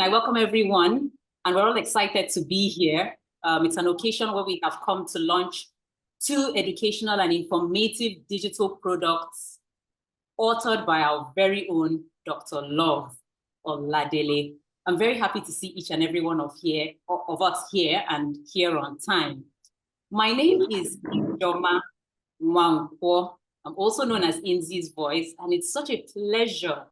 I welcome everyone, and we're all excited to be here. It's an occasion where we have come to launch 2 educational and informative digital products authored by our very own Dr. Love Oladele. I'm very happy to see each and every one of us here and here on time. My name is Ijoma Nwankwo. I'm also known as Inzi's Voice, and it's such a pleasure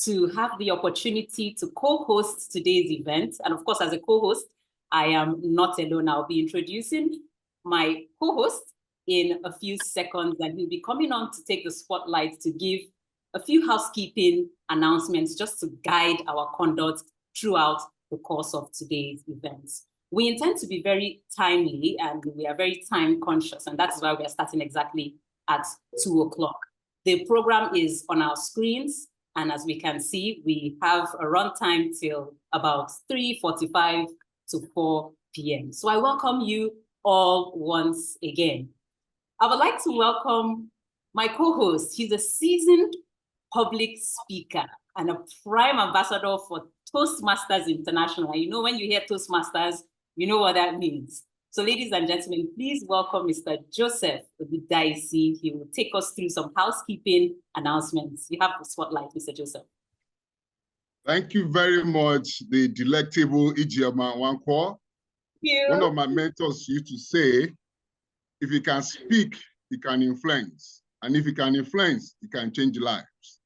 to have the opportunity to co-host today's event. And of course, as a co-host, I am not alone. I'll be introducing my co-host in a few seconds, and he'll be coming on to take the spotlight to give a few housekeeping announcements just to guide our conduct throughout the course of today's events. We intend to be very timely, and we are very time conscious, and that's why we are starting exactly at 2 o'clock. The program is on our screens, and as we can see, we have a runtime till about 3:45 to 4 p.m. So I welcome you all once again. I would like to welcome my co-host. He's a seasoned public speaker and a prime ambassador for Toastmasters International. And you know, when you hear Toastmasters, you know what that means. So ladies and gentlemen, please welcome Mr. Joseph Obidaisi. He will take us through some housekeeping announcements. You have the spotlight, Mr. Joseph. Thank you very much, the delectable Ijoma Nwankwo. One of my mentors used to say, if you can speak, you can influence. And if you can influence, you can change lives.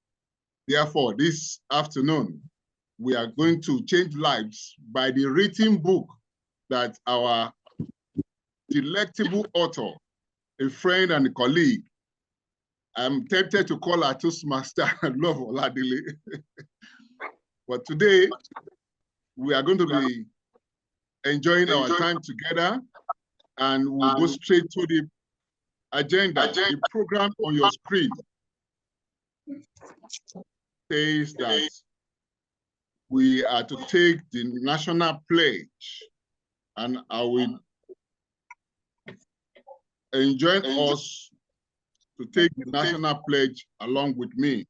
Therefore, this afternoon, we are going to change lives by the written book that our delectable author, a friend and a colleague, I'm tempted to call her Toastmaster Love Oladele. But today, we are going to be enjoying our time together, and we'll go straight to the agenda. The program on your screen says that we are to take the national pledge, and I will enjoin us to take the national pledge along with me.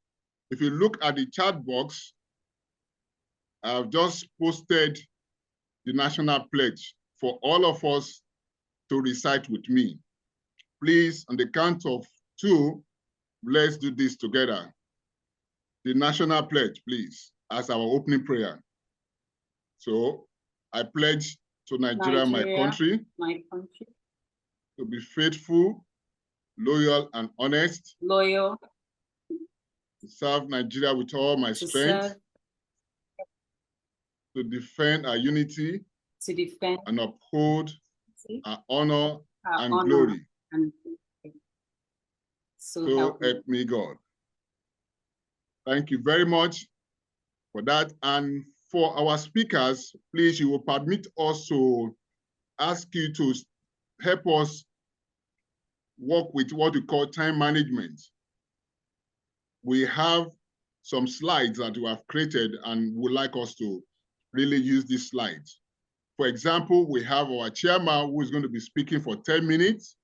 If you look at the chat box, I've just posted the national pledge for all of us to recite with me. Please, on the count of 2, let's do this together. The national pledge, please, as our opening prayer. So, I pledge to Nigeria, my country, to be faithful, loyal, and honest. Loyal. To serve Nigeria with all my strength. To defend our unity. To defend. And uphold our honor and glory. So help me God. Thank you very much for that. And for our speakers, please, you will permit us to ask you to help us work with what we call time management. We have some slides that we have created and would like us to really use these slides. For example, we have our chairman who is going to be speaking for 10 minutes.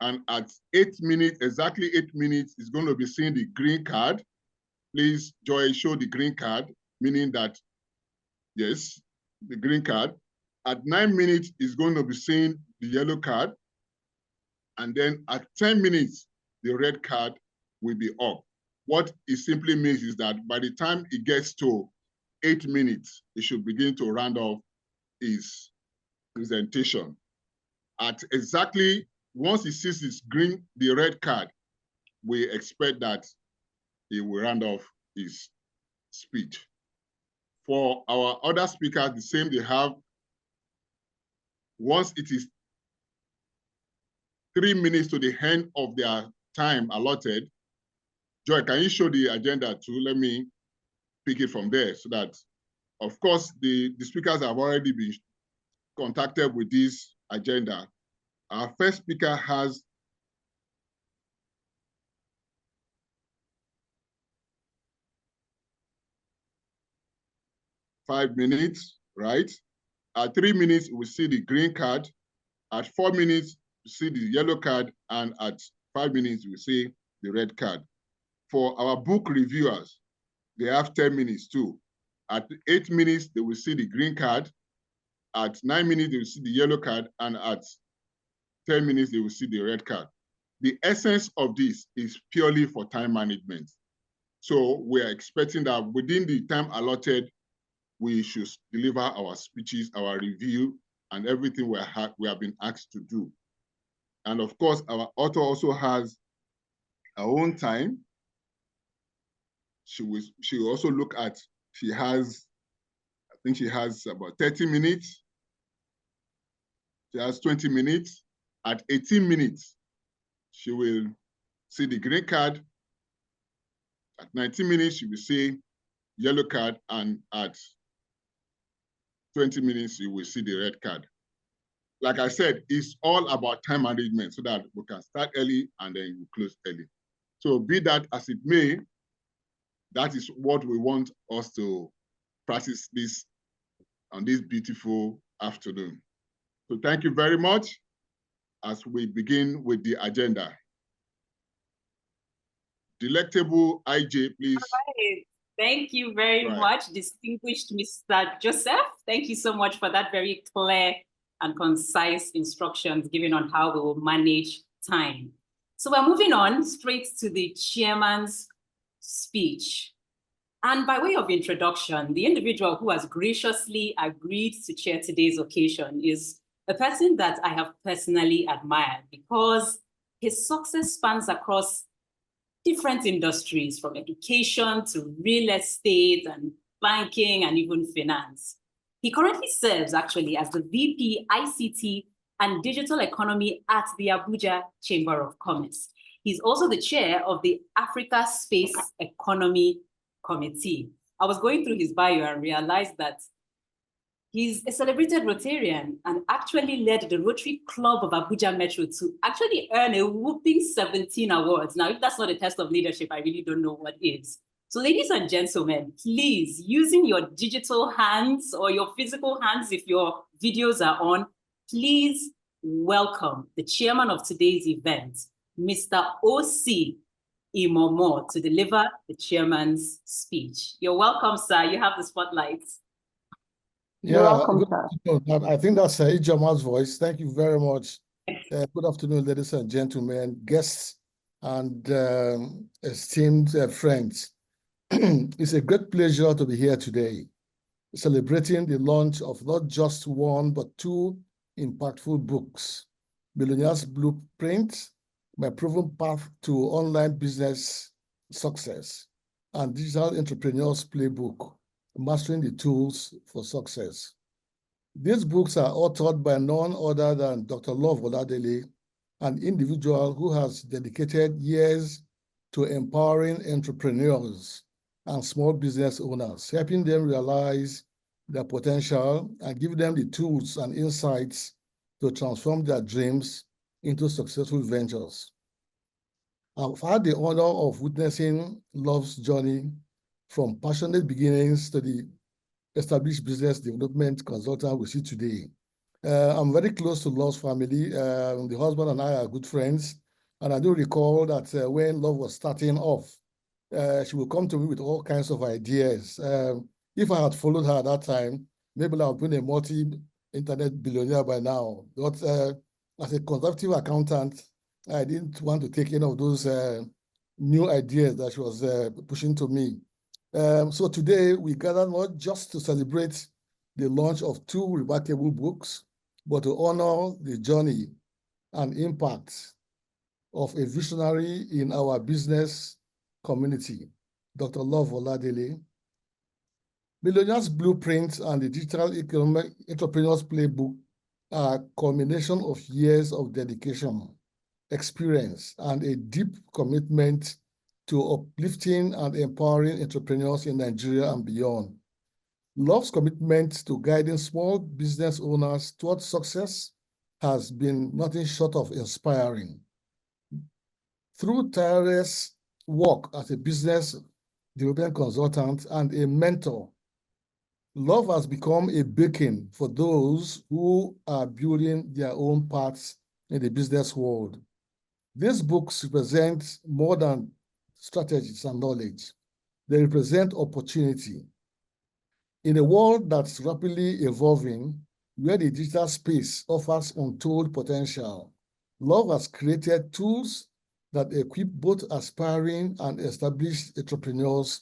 And at 8 minutes, exactly 8 minutes, is going to be seeing the green card. Please, Joy, show the green card, meaning that, yes, the green card. At 9 minutes, is going to be seeing the yellow card. And then at 10 minutes, the red card will be up. What it simply means is that by the time it gets to 8 minutes, it should begin to round off his presentation. At exactly, once he sees his green, the red card, we expect that he will round off his speech. For our other speakers, the same, they have, once it is 3 minutes to the end of their time allotted. Joy, can you show the agenda too? Let me pick it from there so that, of course, the speakers have already been contacted with this agenda. Our first speaker has five minutes, right? At 3 minutes, we see the green card. At 4 minutes, we see the yellow card. And at 5 minutes, we see the red card. For our book reviewers, they have 10 minutes too. At 8 minutes, they will see the green card. At 9 minutes, they will see the yellow card. And at 10 minutes, they will see the red card. The essence of this is purely for time management. So we are expecting that within the time allotted, we should deliver our speeches, our review, and everything we have been asked to do. And of course, our author also has her own time. She will also look at, I think she has about 30 minutes. She has 20 minutes. At 18 minutes, she will see the green card. At 19 minutes, she will see yellow card. And at 20 minutes, you will see the red card. Like I said, it's all about time management so that we can start early and then we close early. So be that as it may, that is what we want us to practice this on this beautiful afternoon. So thank you very much as we begin with the agenda. Delectable IJ, please. All right. Thank you very much, distinguished Mr. Joseph. Thank you so much for that very clear and concise instructions given on how we will manage time. So we're moving on straight to the chairman's speech. And by way of introduction, the individual who has graciously agreed to chair today's occasion is a person that I have personally admired because his success spans across different industries, from education to real estate and banking and even finance. He currently serves actually as the VP ICT and Digital Economy at the Abuja Chamber of Commerce. He's also the chair of the Africa Space Economy Committee. I was going through his bio and realized that he's a celebrated Rotarian and actually led the Rotary Club of Abuja Metro to actually earn a whooping 17 awards. Now, if that's not a test of leadership, I really don't know what is. So ladies and gentlemen, please, using your digital hands or your physical hands if your videos are on, please welcome the chairman of today's event, Mr. O.C. Imomo, to deliver the chairman's speech. You're welcome, sir. You have the spotlight. Yeah, welcome, I think that's Ijama's voice. Thank you very much. Good afternoon, ladies and gentlemen, guests, and esteemed friends. It's a great pleasure to be here today, celebrating the launch of not just one, but two impactful books, Billionaire's Blueprint, My Proven Path to Online Business Success, and Digital Entrepreneur's Playbook, Mastering the Tools for Success. These books are authored by none other than Dr. Oladele, an individual who has dedicated years to empowering entrepreneurs and small business owners, helping them realize their potential and give them the tools and insights to transform their dreams into successful ventures. I've had the honor of witnessing Love's journey from passionate beginnings to the established business development consultant we see today. I'm very close to Love's family. The husband and I are good friends. And I do recall that when Love was starting off, she would come to me with all kinds of ideas. If I had followed her at that time, maybe I would have been a multi-internet billionaire by now. But as a conservative accountant, I didn't want to take any of those new ideas that she was pushing to me. So today we gather not just to celebrate the launch of two remarkable books, but to honor the journey and impact of a visionary in our business community, Dr. Love Oladele. Billionaire's Blueprint and the Digital Entrepreneur's Playbook are a culmination of years of dedication, experience, and a deep commitment to uplifting and empowering entrepreneurs in Nigeria and beyond. Love's commitment to guiding small business owners towards success has been nothing short of inspiring. Through tireless work as a business development consultant and a mentor, Love has become a beacon for those who are building their own paths in the business world. These books represent more than strategies and knowledge. They represent opportunity. In a world that's rapidly evolving, where the digital space offers untold potential, Love has created tools that equip both aspiring and established entrepreneurs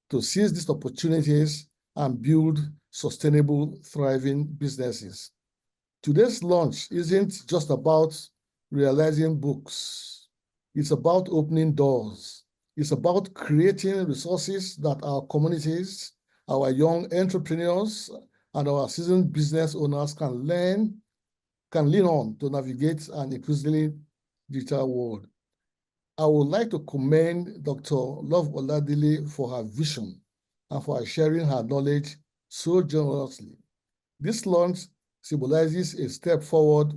to seize these opportunities and build sustainable, thriving businesses. Today's launch isn't just about realizing books. It's about opening doors. It's about creating resources that our communities, our young entrepreneurs, and our seasoned business owners can lean on to navigate an increasingly digital world. I would like to commend Dr. Love Oladele for her vision and for sharing her knowledge so generously. This launch symbolizes a step forward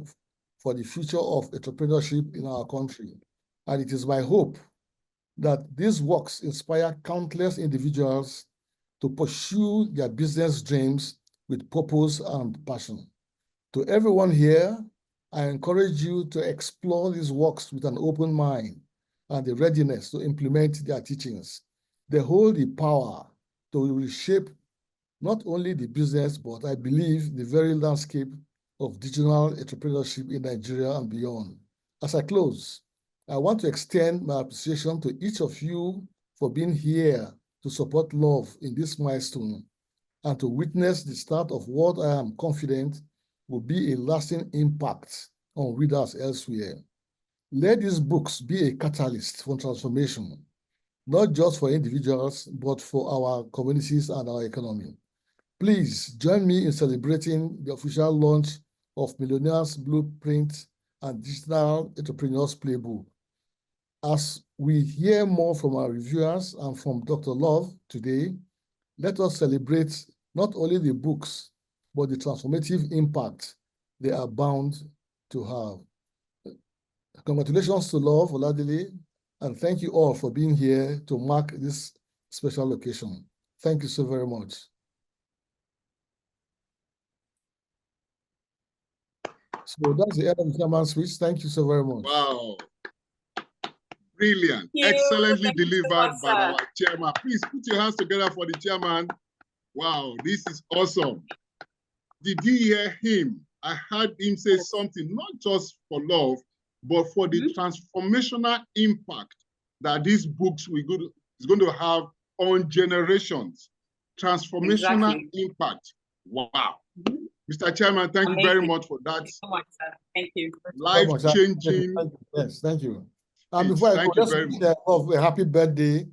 for the future of entrepreneurship in our country. And it is my hope that these works inspire countless individuals to pursue their business dreams with purpose and passion. To everyone here, I encourage you to explore these works with an open mind and the readiness to implement their teachings. They hold the power to reshape not only the business, but I believe the very landscape of digital entrepreneurship in Nigeria and beyond. As I close, I want to extend my appreciation to each of you for being here to support Love in this milestone and to witness the start of what I am confident will be a lasting impact on readers elsewhere. Let these books be a catalyst for transformation, not just for individuals, but for our communities and our economy. Please join me in celebrating the official launch of Millionaires Blueprint and Digital Entrepreneurs Playbook. As we hear more from our reviewers and from Dr. Love today, let us celebrate not only the books, but the transformative impact they are bound to have. Congratulations to Love Oladele, and thank you all for being here to mark this special occasion. Thank you so very much. So that's the end of the chairman's speech. Thank you so very much. Wow. Brilliant. Excellently delivered by our chairman. Please put your hands together for the chairman. Wow, this is awesome. Did you hear him? I heard him say something, not just for Love, but for the transformational impact that these books is going to have on generations. Transformational impact. Wow. Mr. Chairman, thank you very much for that. So much, sir. Thank you. Life-changing. Yes, thank you. And before I go, let's wish Love a happy birthday.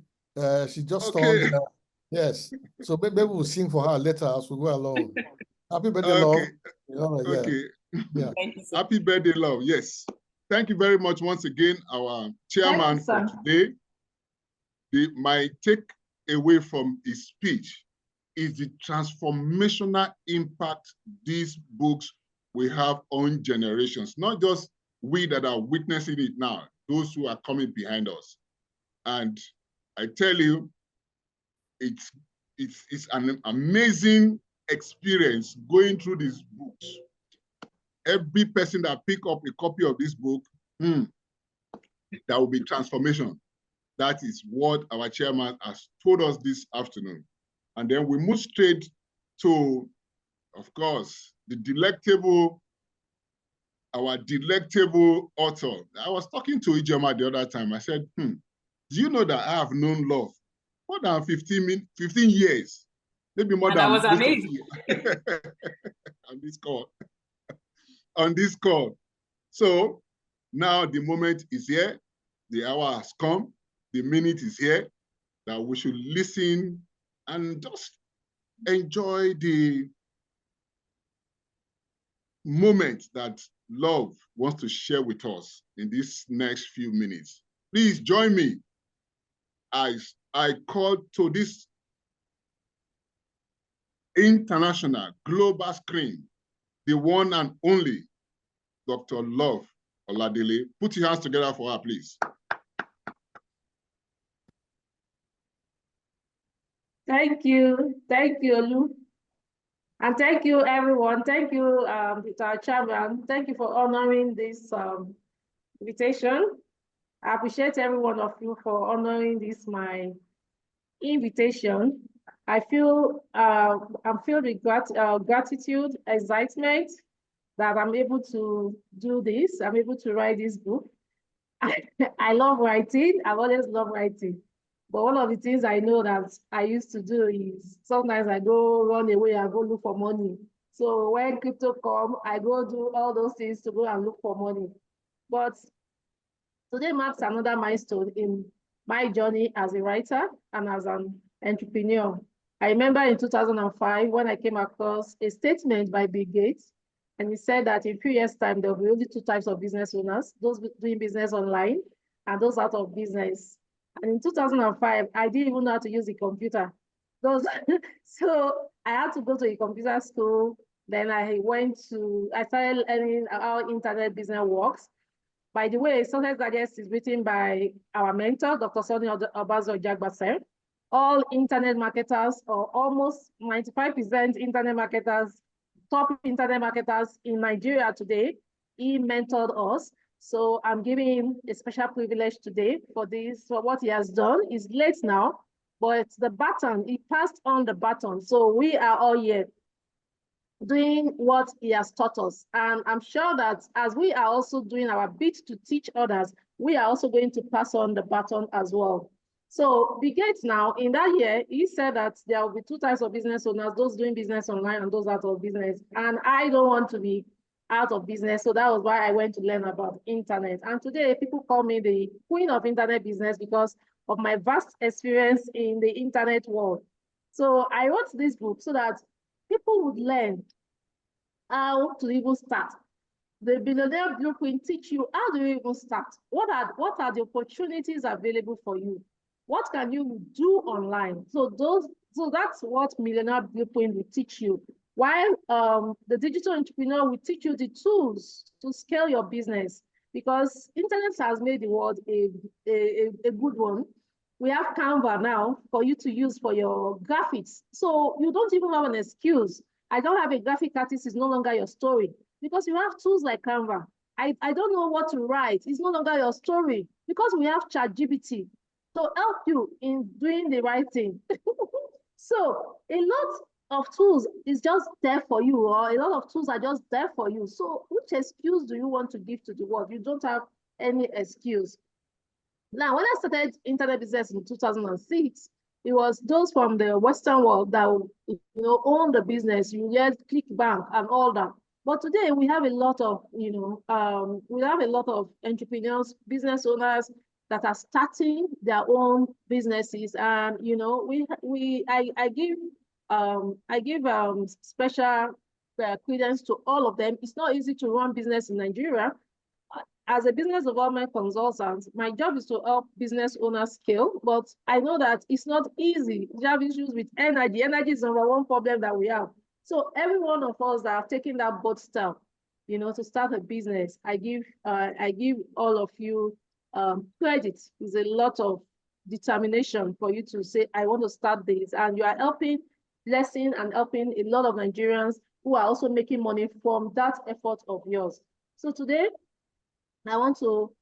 She just turned, yes. So maybe we'll sing for her later as we go along. Happy birthday, Love. Okay. Yeah. Thank you, sir. Happy birthday, Love. Yes. Thank you very much once again, our chairman for today. My take away from his speech is the transformational impact these books will have on generations, not just we that are witnessing it now, those who are coming behind us. And I tell you, it's an amazing experience going through these books. Every person that pick up a copy of this book, there will be transformation. That is what our chairman has told us this afternoon. And then we move straight to, of course, our delectable author. I was talking to Ijoma the other time. I said, do you know that I have known Love more than 15 years? Maybe more than that was amazing. On this call. So now the moment is here. The hour has come. The minute is here that we should listen and just enjoy the moment that Love wants to share with us in these next few minutes. Please join me as I call to this international global screen, the one and only Dr. Love Oladele. Put your hands together for her, please. Thank you, Olu. And thank you, everyone. Thank you, our chairman. Thank you for honoring this invitation. I appreciate every one of you for honoring this, my invitation. I feel I'm filled with gratitude, excitement that I'm able to do this. I'm able to write this book. I love writing. I've always loved writing. But one of the things I know that I used to do is sometimes I go run away and go look for money. So when crypto come, I go do all those things to go and look for money. But today marks another milestone in my journey as a writer and as an entrepreneur. I remember in 2005 when I came across a statement by Bill Gates, and he said that in 3 years' time, there will be only 2 types of business owners, those doing business online and those out of business. And in 2005, I didn't even know how to use the computer. So I had to go to a computer school. Then I started learning how internet business works. By the way, Success Digest is written by our mentor, Dr. Sonny Obazo Jagbase. All internet marketers, or almost 95% internet marketers, top internet marketers in Nigeria today, he mentored us. So I'm giving him a special privilege today for this, for what he has done. He's late now, but the baton, he passed on the baton. So we are all here doing what he has taught us. And I'm sure that as we are also doing our bit to teach others, we are also going to pass on the baton as well. So Bill Gates now, in that year, he said that there will be 2 types of business owners, those doing business online and those out of business. And I don't want to be out of business. So that was why I went to learn about internet. And today people call me the queen of internet business because of my vast experience in the internet world. So I wrote this book so that people would learn how to even start. The Billionaire Blueprint teach you how do you even start. What are the opportunities available for you? What can you do online? So that's what Millionaire Blueprint will teach you. While the digital entrepreneur will teach you the tools to scale your business, because internet has made the world a good one. We have Canva now for you to use for your graphics. So you don't even have an excuse. I don't have a graphic artist is no longer your story because you have tools like Canva. I don't know what to write. It's no longer your story because we have ChatGPT to help you in doing the right thing. So a lot of tools is just there for you, or a lot of tools are just there for you. So which excuse do you want to give to the world? You don't have any excuse. Now, when I started internet business in 2006, it was those from the Western world that own the business. You get ClickBank and all that. But today we have a lot of entrepreneurs, business owners that are starting their own businesses, and I give special credence to all of them. It's not easy to run business in Nigeria. As a business development consultant, my job is to help business owners scale, but I know that it's not easy. We have issues with energy. Energy is the #1 problem that we have. So every one of us that have taken that bold step, to start a business, I give all of you credit. It's a lot of determination for you to say, I want to start this, and you are blessing and helping a lot of Nigerians who are also making money from that effort of yours. So today, I want to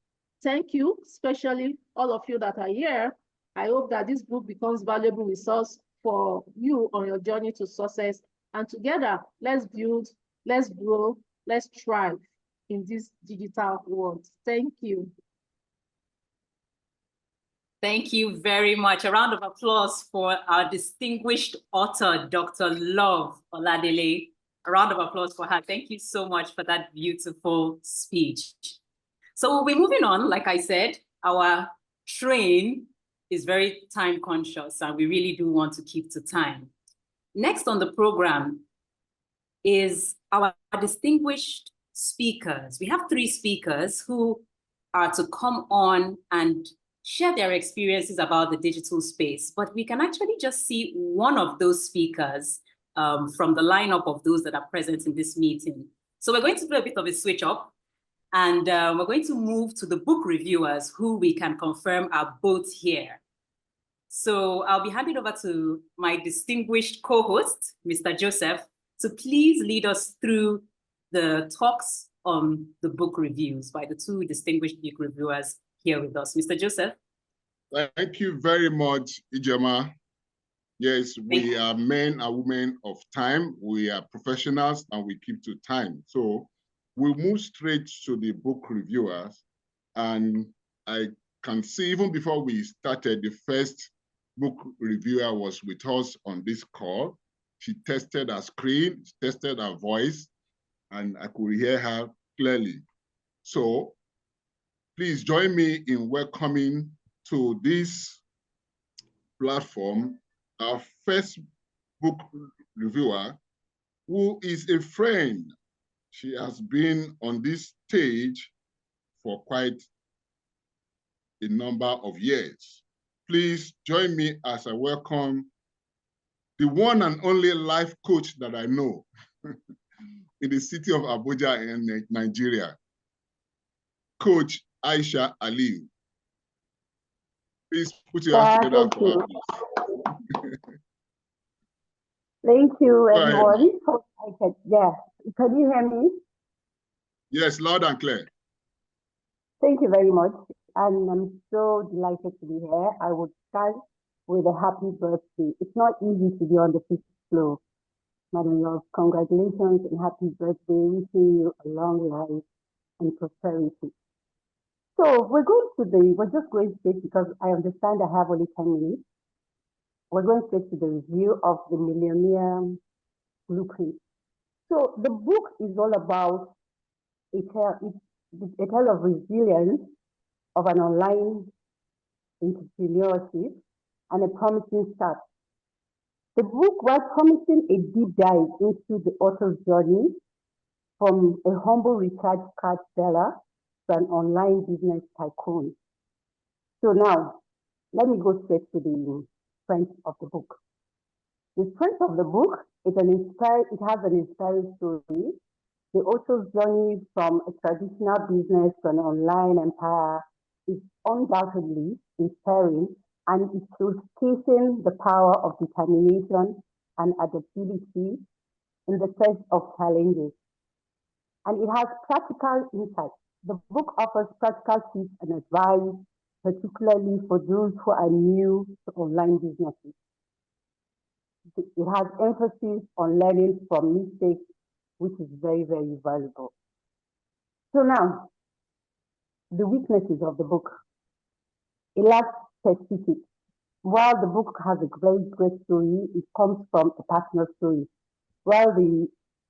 thank you, especially all of you that are here. I hope that this book becomes valuable resource for you on your journey to success. And together, let's build, let's grow, let's thrive in this digital world. Thank you. Thank you very much. A round of applause for our distinguished author, Dr. Love Oladele. A round of applause for her. Thank you so much for that beautiful speech. So we'll be moving on. Like I said, our train is very time conscious and we really do want to keep to time. Next on the program is our distinguished speakers. We have 3 speakers who are to come on and share their experiences about the digital space, but we can actually just see one of those speakers from the lineup of those that are present in this meeting. So we're going to do a bit of a switch up. And we're going to move to the book reviewers who we can confirm are both here. So I'll be handing over to my distinguished co-host, Mr. Joseph, to please lead us through the talks on the book reviews by the 2 distinguished book reviewers here with us. Mr. Joseph. Thank you very much, Ijema. Yes, we are men and women of time. We are professionals and we keep to time. So we'll move straight to the book reviewers. And I can see even before we started, the first book reviewer was with us on this call. She tested her screen, she tested her voice, and I could hear her clearly. So please join me in welcoming to this platform our first book reviewer, who is a friend. She has been on this stage for quite a number of years. Please join me as I welcome the one and only life coach that I know in the city of Abuja in Nigeria, Coach Aisha Aliyu. Please put your hands together for her, please. Thank you, everyone. Yeah, can you hear me? Yes, loud and clear. Thank you very much. And I'm so delighted to be here. I would start with a happy birthday. It's not easy to be on the fifth floor. Madam Love, congratulations and happy birthday. Wishing you a long life and prosperity. So we're just going straight because I understand I have only 10 minutes. We're going straight to the review of the Millionaire Blueprint. So the book is all about a tale of resilience of an online entrepreneurship and a promising start. The book was promising a deep dive into the author's journey from a humble recharge card seller to an online business tycoon. So now, let me go straight to the strength of the book. The strength of the book is it has an inspiring story. The author's journey from a traditional business to an online empire is undoubtedly inspiring, and it showcasing the power of determination and adaptability in the face of challenges. And it has practical insights. The book offers practical tips and advice, particularly for those who are new to online businesses. It has emphasis on learning from mistakes, which is very, very valuable. So now, the weaknesses of the book. It lacks specifics. While the book has a very great story, it comes from a personal story. While the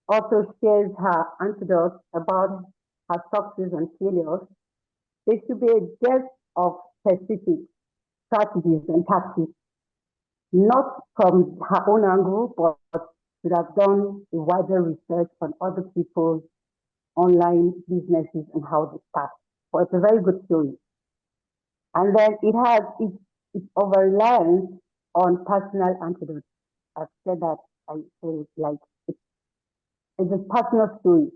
author shares her anecdotes about her success and failures, there should be a depth of specific strategies and tactics, not from her own angle, but should have done a wider research on other people's online businesses and how they start. But it's a very good story. And then it over-reliance on personal anecdotes. I've said that I feel like it's a personal story.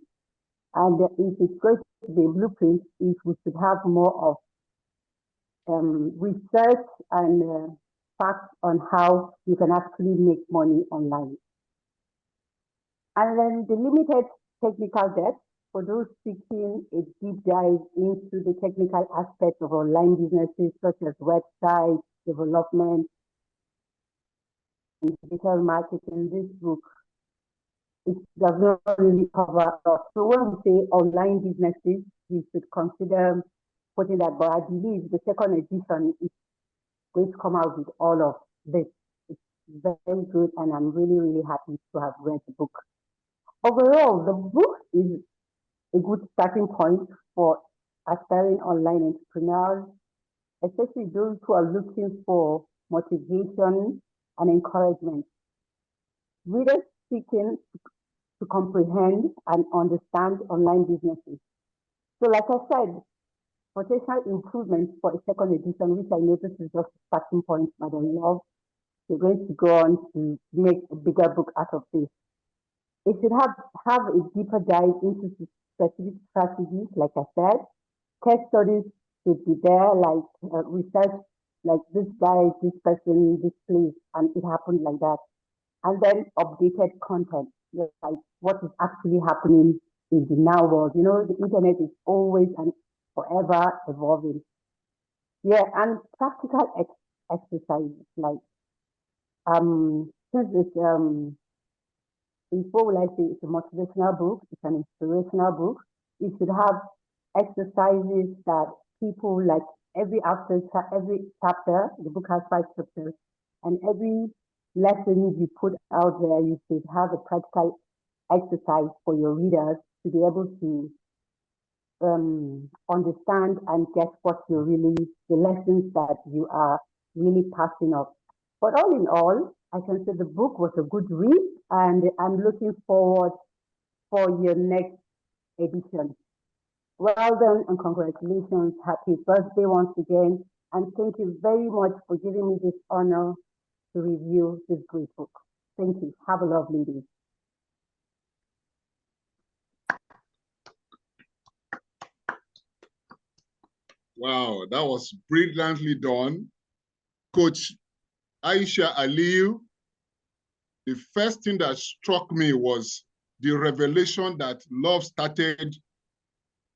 And if it's going to be a blueprint, we should have more of research and facts on how you can actually make money online. And then the limited technical depth for those seeking a deep dive into the technical aspects of online businesses, such as website development and digital marketing. This book, it does not really cover a lot. So when we say online businesses, we should consider putting that, but I believe the second edition is going to come out with all of this. It's very good, and I'm really, really happy to have read the book. Overall, the book is a good starting point for aspiring online entrepreneurs, especially those who are looking for motivation and encouragement. Readers seeking to comprehend and understand online businesses. So like I said, potential improvements for a second edition, which I know this is just a starting point, Madam Love. We're going to go on to make a bigger book out of this. It should have a deeper dive into specific strategies, like I said. Case studies should be there, like research, like this guy, this person, this place, and it happened like that. And then updated content, like what is actually happening in the now world. You know, the internet is always and forever evolving. Yeah, and practical exercises, like Since it's what will I say? It's a motivational book. It's an inspirational book. It should have exercises that people like. Every chapter, the book has 5 chapters, and every lesson you put out there, you should have a practical exercise for your readers to be able to understand and get what you're really, the lessons that you are really passing on. But all in all, I can say the book was a good read, and I'm looking forward for your next edition. Well done and congratulations. Happy birthday once again. And thank you very much for giving me this honor to review this great book. Thank you. Have a lovely day. Wow, that was brilliantly done. Coach Aisha Aliyu, the first thing that struck me was the revelation that Love started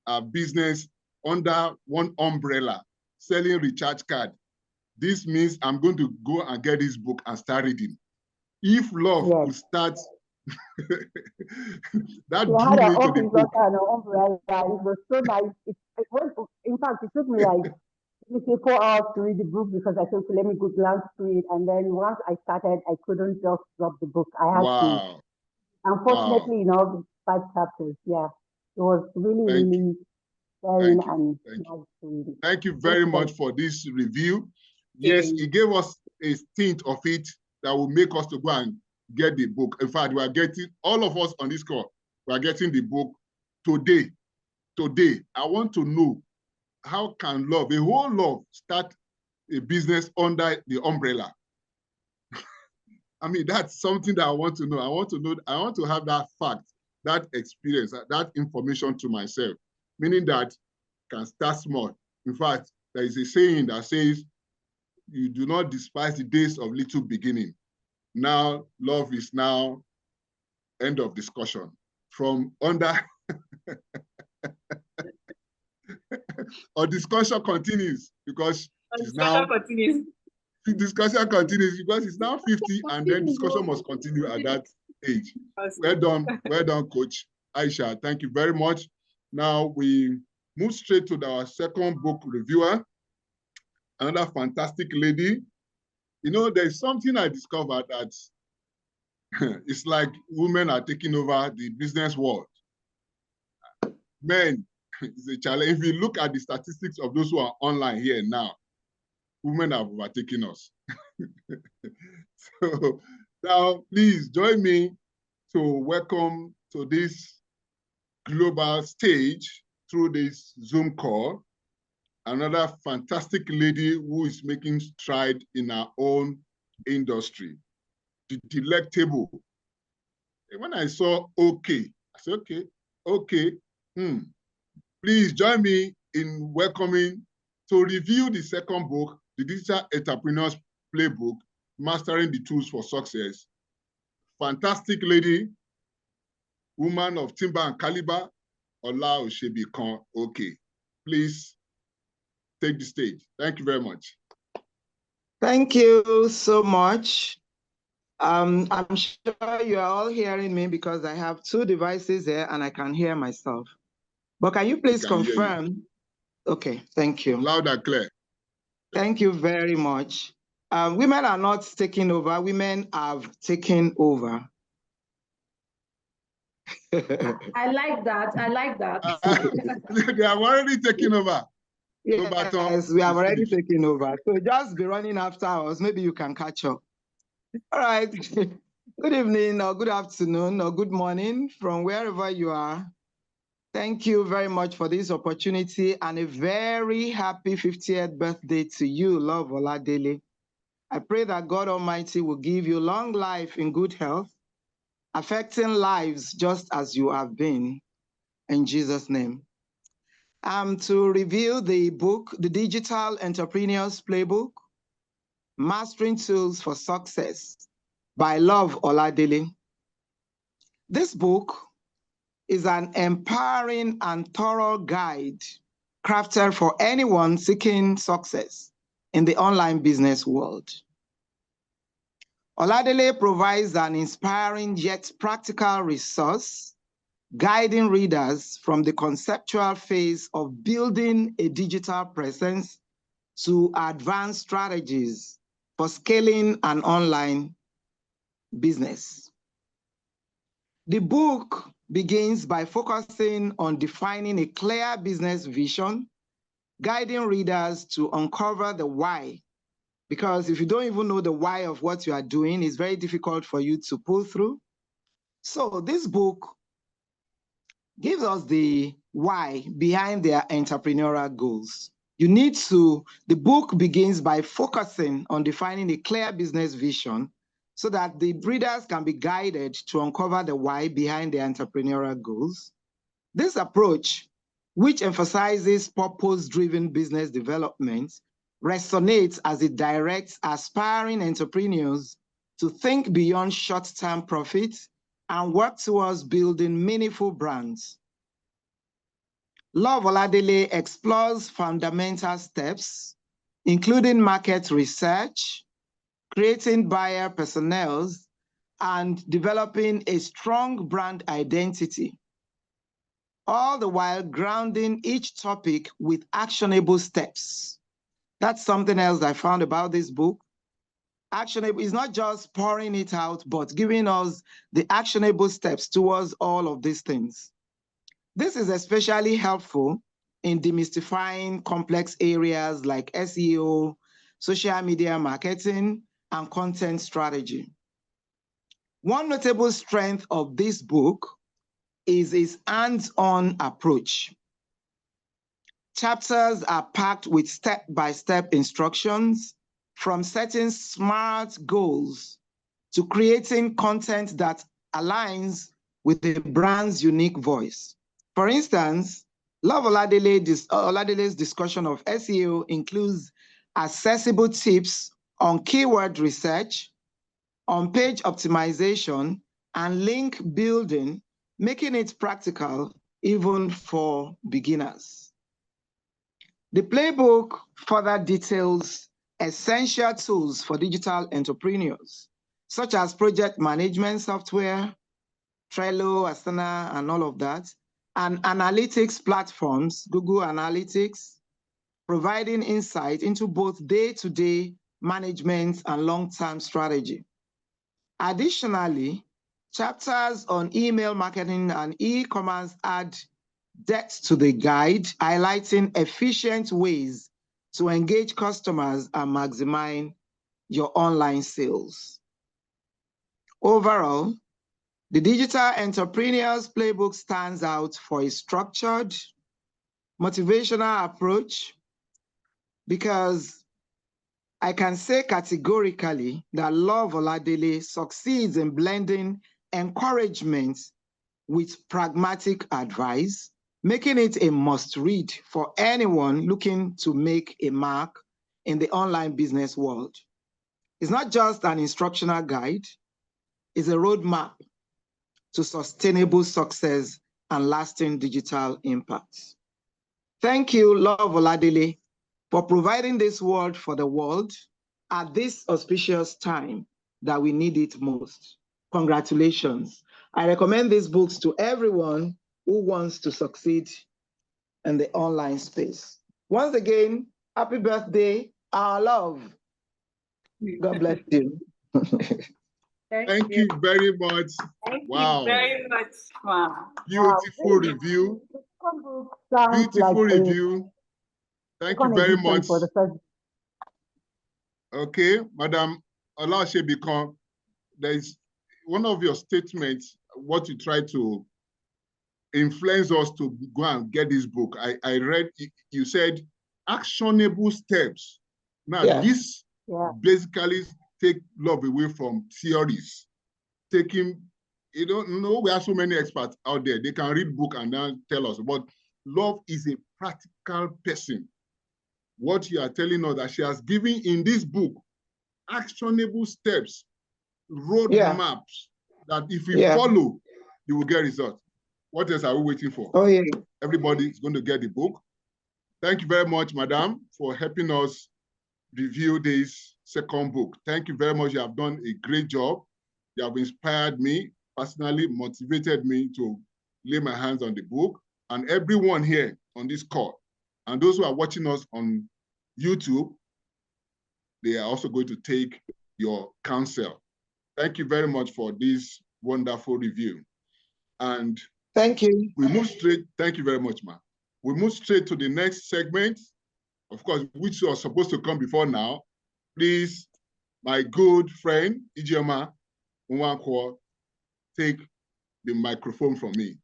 a business under one umbrella, selling recharge card. This means I'm going to go and get this book and start reading. If Love could start, that drew me to the book. An umbrella. It was so nice. It was, in fact, it took me like 4 hours to read the book because I thought, let me go glance through it. And then once I started, I couldn't just drop the book. I had to. Unfortunately, 5 chapters. Yeah, it was really very nice to read it. Thank you very much for this review. Yes, it gave us a hint of it that will make us to go and get the book. In fact, we are getting, all of us on this call, we are getting the book today. Today, I want to know, how can Love, a whole Love, start a business under the umbrella? I mean, that's something that I want to know. I want to have that fact, that experience, that information to myself, meaning that can start small. In fact, there is a saying that says, you do not despise the days of little beginning. Now, Love is now end of discussion. From under, or discussion continues because she's now, discussion continues because it's now 50 and then discussion must continue at that age. Well done, Coach Aisha. Thank you very much. Now we move straight to our second book reviewer, another fantastic lady. You know, there's something I discovered that it's like women are taking over the business world. Men, it's a challenge. If you look at the statistics of those who are online here now, women have overtaken us. So now, please join me to welcome to this global stage through this Zoom call, another fantastic lady who is making stride in her own industry, the delectable. When I saw okay, I said, okay. Please join me in welcoming to review the second book, The Digital Entrepreneur's Playbook, Mastering the Tools for Success. Fantastic lady, woman of timber and caliber, Ola Osebikan. Okay, please take the stage. Thank you very much. Thank you so much. I'm sure you are all hearing me because I have 2 devices here and I can hear myself. But can you please confirm? Okay, thank you. Loud and clear. Thank you very much. Women are not taking over, women have taken over. I like that. They have already taken over. Yes, we have already taken over. So just be running after us. Maybe you can catch up. All right. Good evening or good afternoon or good morning from wherever you are. Thank you very much for this opportunity and a very happy 50th birthday to you, Love Oladele. I pray that God Almighty will give you long life in good health, affecting lives just as you have been, in Jesus' name. To review the book, The Digital Entrepreneur's Playbook, Mastering Tools for Success by Love Oladele. This book is an empowering and thorough guide crafted for anyone seeking success in the online business world. Oladele provides an inspiring yet practical resource, guiding readers from the conceptual phase of building a digital presence to advanced strategies for scaling an online business. The book begins by focusing on defining a clear business vision, guiding readers to uncover the why. Because if you don't even know the why of what you are doing, it's very difficult for you to pull through. So this book gives us the why behind their entrepreneurial goals. The book begins by focusing on defining a clear business vision so that the readers can be guided to uncover the why behind their entrepreneurial goals. This approach, which emphasizes purpose-driven business development, resonates as it directs aspiring entrepreneurs to think beyond short-term profits and work towards building meaningful brands. Law of Oladele explores fundamental steps, including market research, creating buyer personas, and developing a strong brand identity, all the while grounding each topic with actionable steps. That's something else I found about this book. Actionable is not just pouring it out, but giving us the actionable steps towards all of these things. This is especially helpful in demystifying complex areas like SEO, social media marketing, and content strategy. One notable strength of this book is its hands-on approach. Chapters are packed with step-by-step instructions, from setting SMART goals to creating content that aligns with the brand's unique voice. For instance, Love Oladele's discussion of SEO includes accessible tips on keyword research, on-page optimization, and link building, making it practical even for beginners. The playbook further details essential tools for digital entrepreneurs, such as project management software, Trello, Asana, and all of that, and analytics platforms, Google Analytics, providing insight into both day-to-day management and long-term strategy. Additionally, chapters on email marketing and e-commerce add depth to the guide, highlighting efficient ways to engage customers and maximize your online sales. Overall, the Digital Entrepreneur's Playbook stands out for a structured, motivational approach, because I can say categorically that Love Oladele succeeds in blending encouragement with pragmatic advice, making it a must-read for anyone looking to make a mark in the online business world. It's not just an instructional guide, it's a roadmap to sustainable success and lasting digital impact. Thank you, Love Oladele, for providing this word for the world at this auspicious time that we need it most. Congratulations. I recommend these books to everyone who wants to succeed in the online space. Once again, happy birthday, our love. God bless you. Thank you very much. Thank you very much. Wow. Beautiful review. Beautiful review. Thank you very much. Okay, Madam Olasebikon, there is one of your statements, what you try to influence us to go and get this book. I read, you said actionable steps. Now, this basically take love away from theories. Taking, you don't know, we have so many experts out there. They can read book and then tell us, but love is a practical person. What you are telling us that she has given in this book, actionable steps, roadmaps, that if we follow, you will get results. What else are we waiting for? Oh, yeah. Everybody is going to get the book. Thank you very much, Madam, for helping us review this second book. Thank you very much. You have done a great job. You have inspired me, personally motivated me to lay my hands on the book, and everyone here on this call, and those who are watching us on YouTube, they are also going to take your counsel. Thank you very much for this wonderful review. And thank you. We move straight, thank you very much, ma. We move straight to the next segment, of course, which was supposed to come before now. Please, my good friend, Ijeoma Nwankwo, take the microphone from me.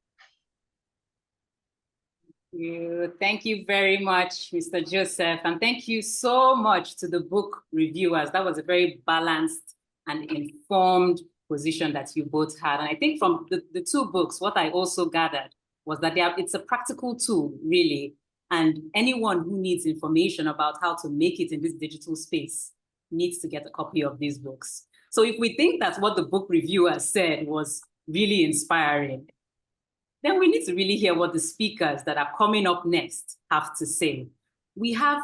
Thank you very much, Mr. Joseph, and thank you so much to the book reviewers. That was a very balanced and informed position that you both had. And I think from the two books, what I also gathered was that it's a practical tool, really. And anyone who needs information about how to make it in this digital space needs to get a copy of these books. So if we think that what the book reviewer said was really inspiring, then we need to really hear what the speakers that are coming up next have to say. We have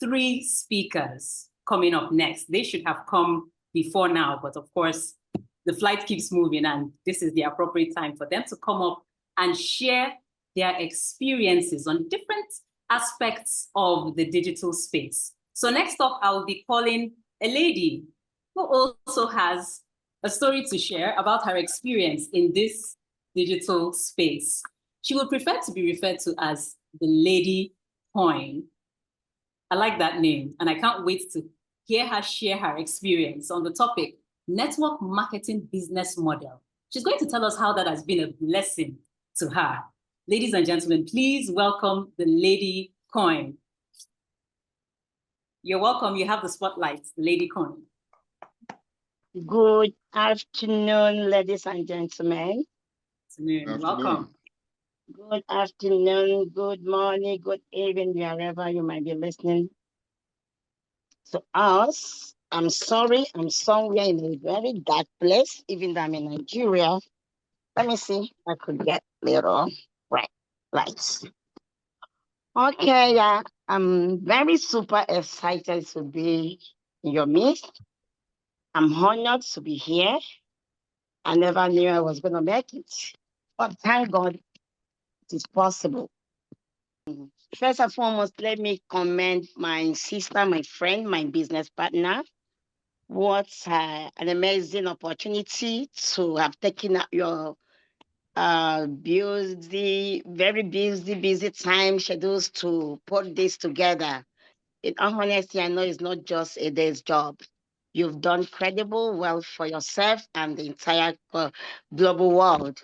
3 speakers coming up next. They should have come before now, but of course, the flight keeps moving and this is the appropriate time for them to come up and share their experiences on different aspects of the digital space. So next up, I'll be calling a lady who also has a story to share about her experience in this digital space. She would prefer to be referred to as the Lady Coin. I like that name, and I can't wait to hear her share her experience on the topic, network marketing business model. She's going to tell us how that has been a blessing to her. Ladies and gentlemen, please welcome the Lady Coin. You're welcome. You have the spotlight, Lady Coin. Good afternoon, ladies and gentlemen. Afternoon. Welcome. Good afternoon, good morning, good evening, wherever you might be listening to us. I'm sorry, I'm somewhere in a very dark place, even though I'm in Nigeria. Let me see if I could get little bright lights. Okay, yeah, I'm very super excited to be in your midst. I'm honored to be here. I never knew I was going to make it, but thank God it is possible. First and foremost, let me commend my sister, my friend, my business partner. What an amazing opportunity to have taken up your very busy time schedules to put this together. In all honesty, I know it's not just a day's job. You've done incredible well for yourself and the entire global world.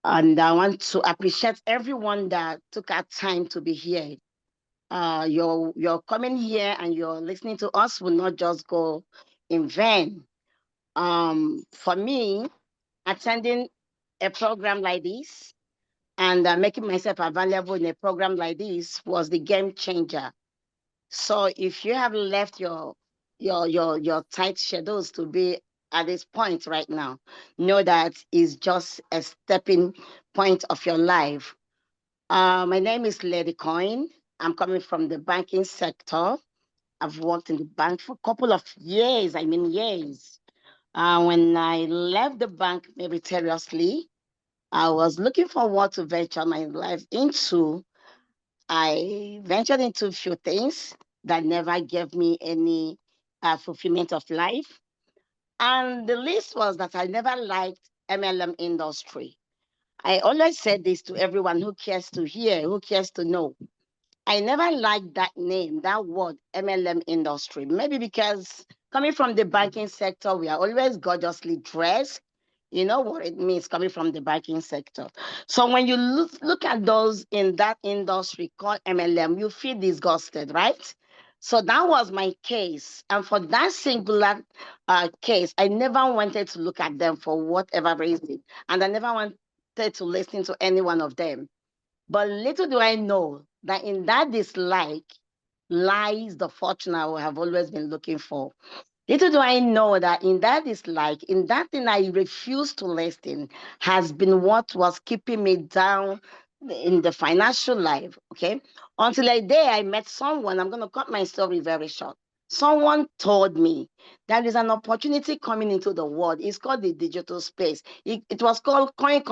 And I want to appreciate everyone that took our time to be here. You're coming here and you're listening to us will not just go in vain. For me, attending a program like this and making myself available in a program like this was the game changer. So if you have left your tight schedules to be at this point right now, know that it's just a stepping point of your life. My name is Lady Coin. I'm coming from the banking sector. I've worked in the bank for a couple of years, years. When I left the bank meritoriously, I was looking for what to venture my life into. I ventured into a few things that never gave me any fulfillment of life. And the list was that I never liked MLM industry. I always said this to everyone who cares to hear, who cares to know. I never liked that name, that word, MLM industry. Maybe because coming from the banking sector, we are always gorgeously dressed. You know what it means coming from the banking sector. So when you look at those in that industry called MLM, you feel disgusted, right? So that was my case. And for that singular case, I never wanted to look at them for whatever reason. And I never wanted to listen to any one of them. But little do I know that in that dislike lies the fortune I have always been looking for. Little do I know that in that dislike, in that thing I refuse to listen, has been what was keeping me down in the financial life, okay? Until a day I met someone, I'm going to cut my story very short. someone told me there is an opportunity coming into the world. It's called the digital space. It was called coin.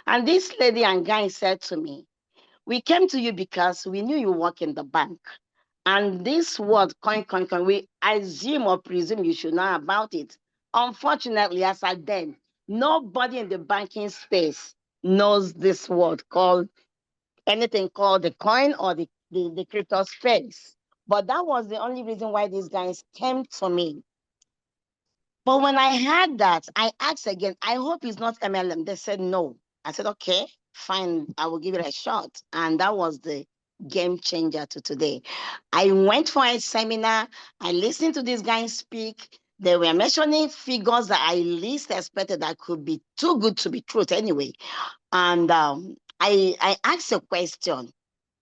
And this lady and guy said to me, we came to you because we knew you work in the bank. And this word coin, we assume or presume you should know about it. Unfortunately, as at then, nobody in the banking space knows this word called anything called the coin or the crypto space. But that was the only reason why these guys came to me. But when I heard that, I asked again, I hope it's not MLM. They said no. I said, okay, fine, I will give it a shot. And that was the game changer to today. I went for a seminar. I listened to these guys speak. They were mentioning figures that I least expected that could be too good to be truth anyway. And I asked a question.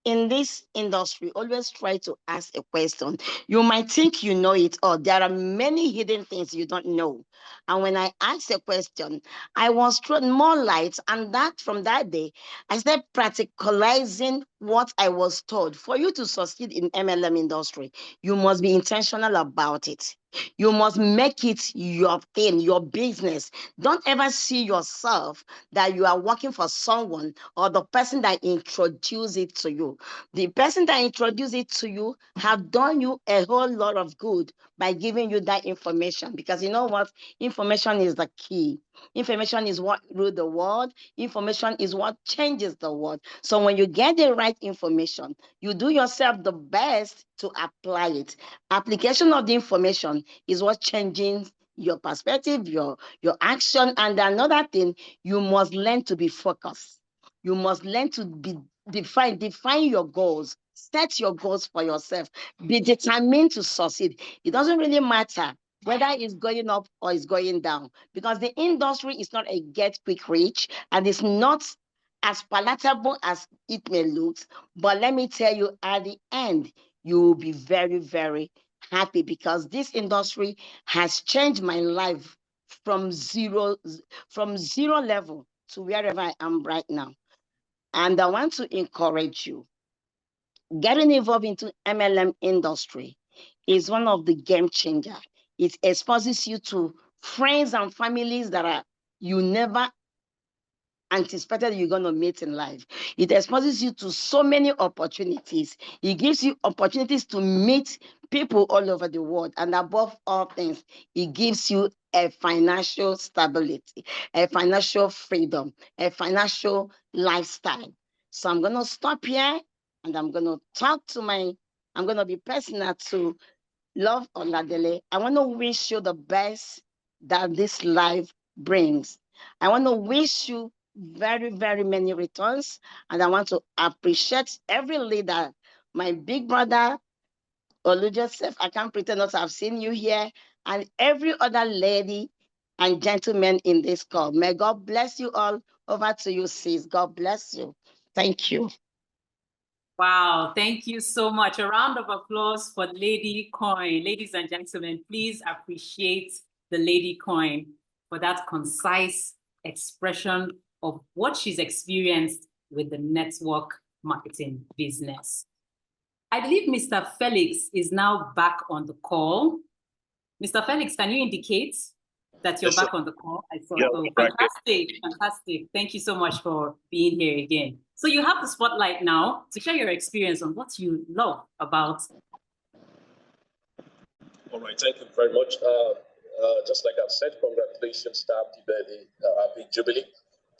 In this industry, always try to ask a question. You might think you know it all. There are many hidden things you don't know. And when I asked a question, I was thrown more light. And that from that day, I started practicalizing what I was told. For you to succeed in MLM industry, you must be intentional about it. You must make it your thing, your business. Don't ever see yourself that you are working for someone or the person that introduced it to you. The person that introduced it to you have done you a whole lot of good by giving you that information. Because you know what? Information is the key. Information is what rules the world. Information is what changes the world. So when you get the right information, you do yourself the best to apply it. Application of the information is what changes your perspective, your action. And another thing, you must learn to be focused. You must learn to be define your goals. Set your goals for yourself. Be determined to succeed. It doesn't really matter whether it's going up or it's going down, because the industry is not a get quick rich, and it's not as palatable as it may look. But let me tell you, at the end, you will be very, very happy, because this industry has changed my life from zero level to wherever I am right now. And I want to encourage you. Getting involved into MLM industry is one of the game changer. It exposes you to friends and families that you never anticipated you're going to meet in life. It exposes you to so many opportunities. It gives you opportunities to meet people all over the world. And above all things, it gives you a financial stability, a financial freedom, a financial lifestyle. So I'm going to stop here, and I'm going to I'm going to be personal to Love Oladele. I want to wish you the best that this life brings. I want to wish you very, very many returns. And I want to appreciate every leader. My big brother, Olu Joseph, I can't pretend not to have seen you here. And every other lady and gentleman in this call. May God bless you all. Over to you, sis. God bless you. Thank you. Wow, thank you so much. A round of applause for Lady Coin. Ladies and gentlemen, please appreciate the Lady Coin for that concise expression of what she's experienced with the network marketing business. I believe Mr. Felix is now back on the call. Mr. Felix, can you indicate that you're back on the call? I saw. Oh, fantastic. Thank you so much for being here again. So you have the spotlight now to share your experience on what you love about. All right, thank you very much. Just like I've said, congratulations, happy birthday, happy Jubilee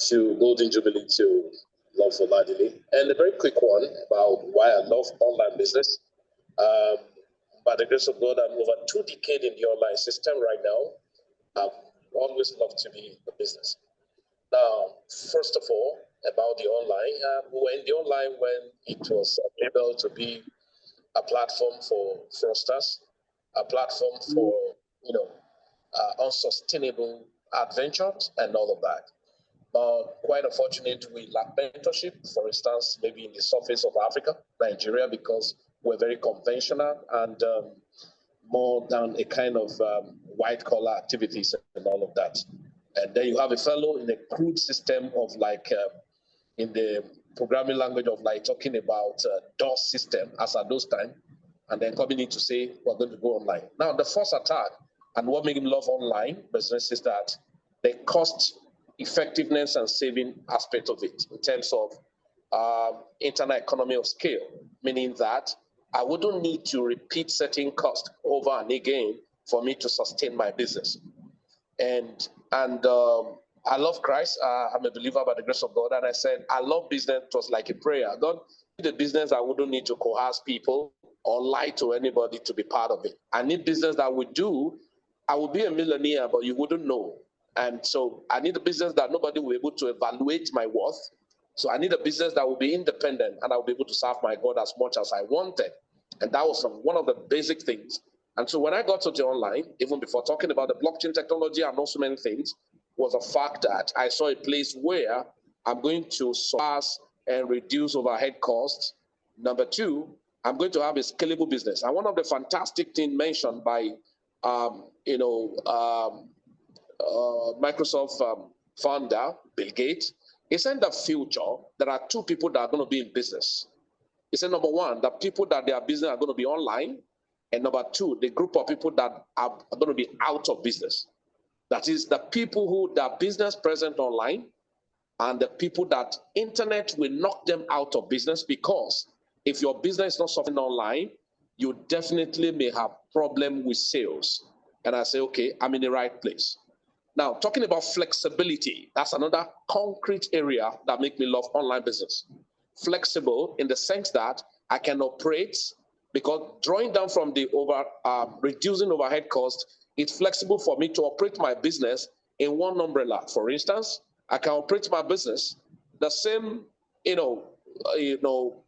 to Golden Jubilee to Love Oladele. And a very quick one about why I love online business. By the grace of God, I'm over 2 decades in the online system right now. I've always loved to be a business. Now, first of all, about the online, we were in the online when it was able to be a platform for fraudsters, a platform for, unsustainable adventures and all of that. But quite unfortunate, we lack mentorship, for instance, maybe in the surface of Africa, Nigeria, because we're very conventional and more than a kind of white collar activities and all of that. And then you have a fellow in a crude system of like, in the programming language of like talking about DOS system as at those times. and then coming in to say, we're going to go online. Now, the first attack and what made him love online business is that the cost effectiveness and saving aspect of it in terms of internal economy of scale, meaning that I wouldn't need to repeat certain costs over and again for me to sustain my business. And I love Christ. I'm a believer by the grace of God. And I said, I love business. It was like a prayer. God, the business, I wouldn't need to coerce people or lie to anybody to be part of it. I need business that would do. I would be a millionaire, but you wouldn't know. And so I need a business that nobody will be able to evaluate my worth. So I need a business that will be independent and I will be able to serve my God as much as I wanted. And that was one of the basic things. And so when I got to the online, even before talking about the blockchain technology and also many things, was the fact that I saw a place where I'm going to surpass and reduce overhead costs. Number two, I'm going to have a scalable business. And one of the fantastic things mentioned by, Microsoft founder, Bill Gates, he said in the future, there are two people that are going to be in business. He said, number one, the people that their business are going to be online. And number two, the group of people that are going to be out of business. That is the people who their business present online and the people that internet will knock them out of business, because if your business is not something online, you definitely may have problem with sales. And I say, okay, I'm in the right place. Now, talking about flexibility, that's another concrete area that makes me love online business. Flexible in the sense that I can operate, because drawing down from the reducing overhead cost, it's flexible for me to operate my business in one umbrella. For instance, I can operate my business the same,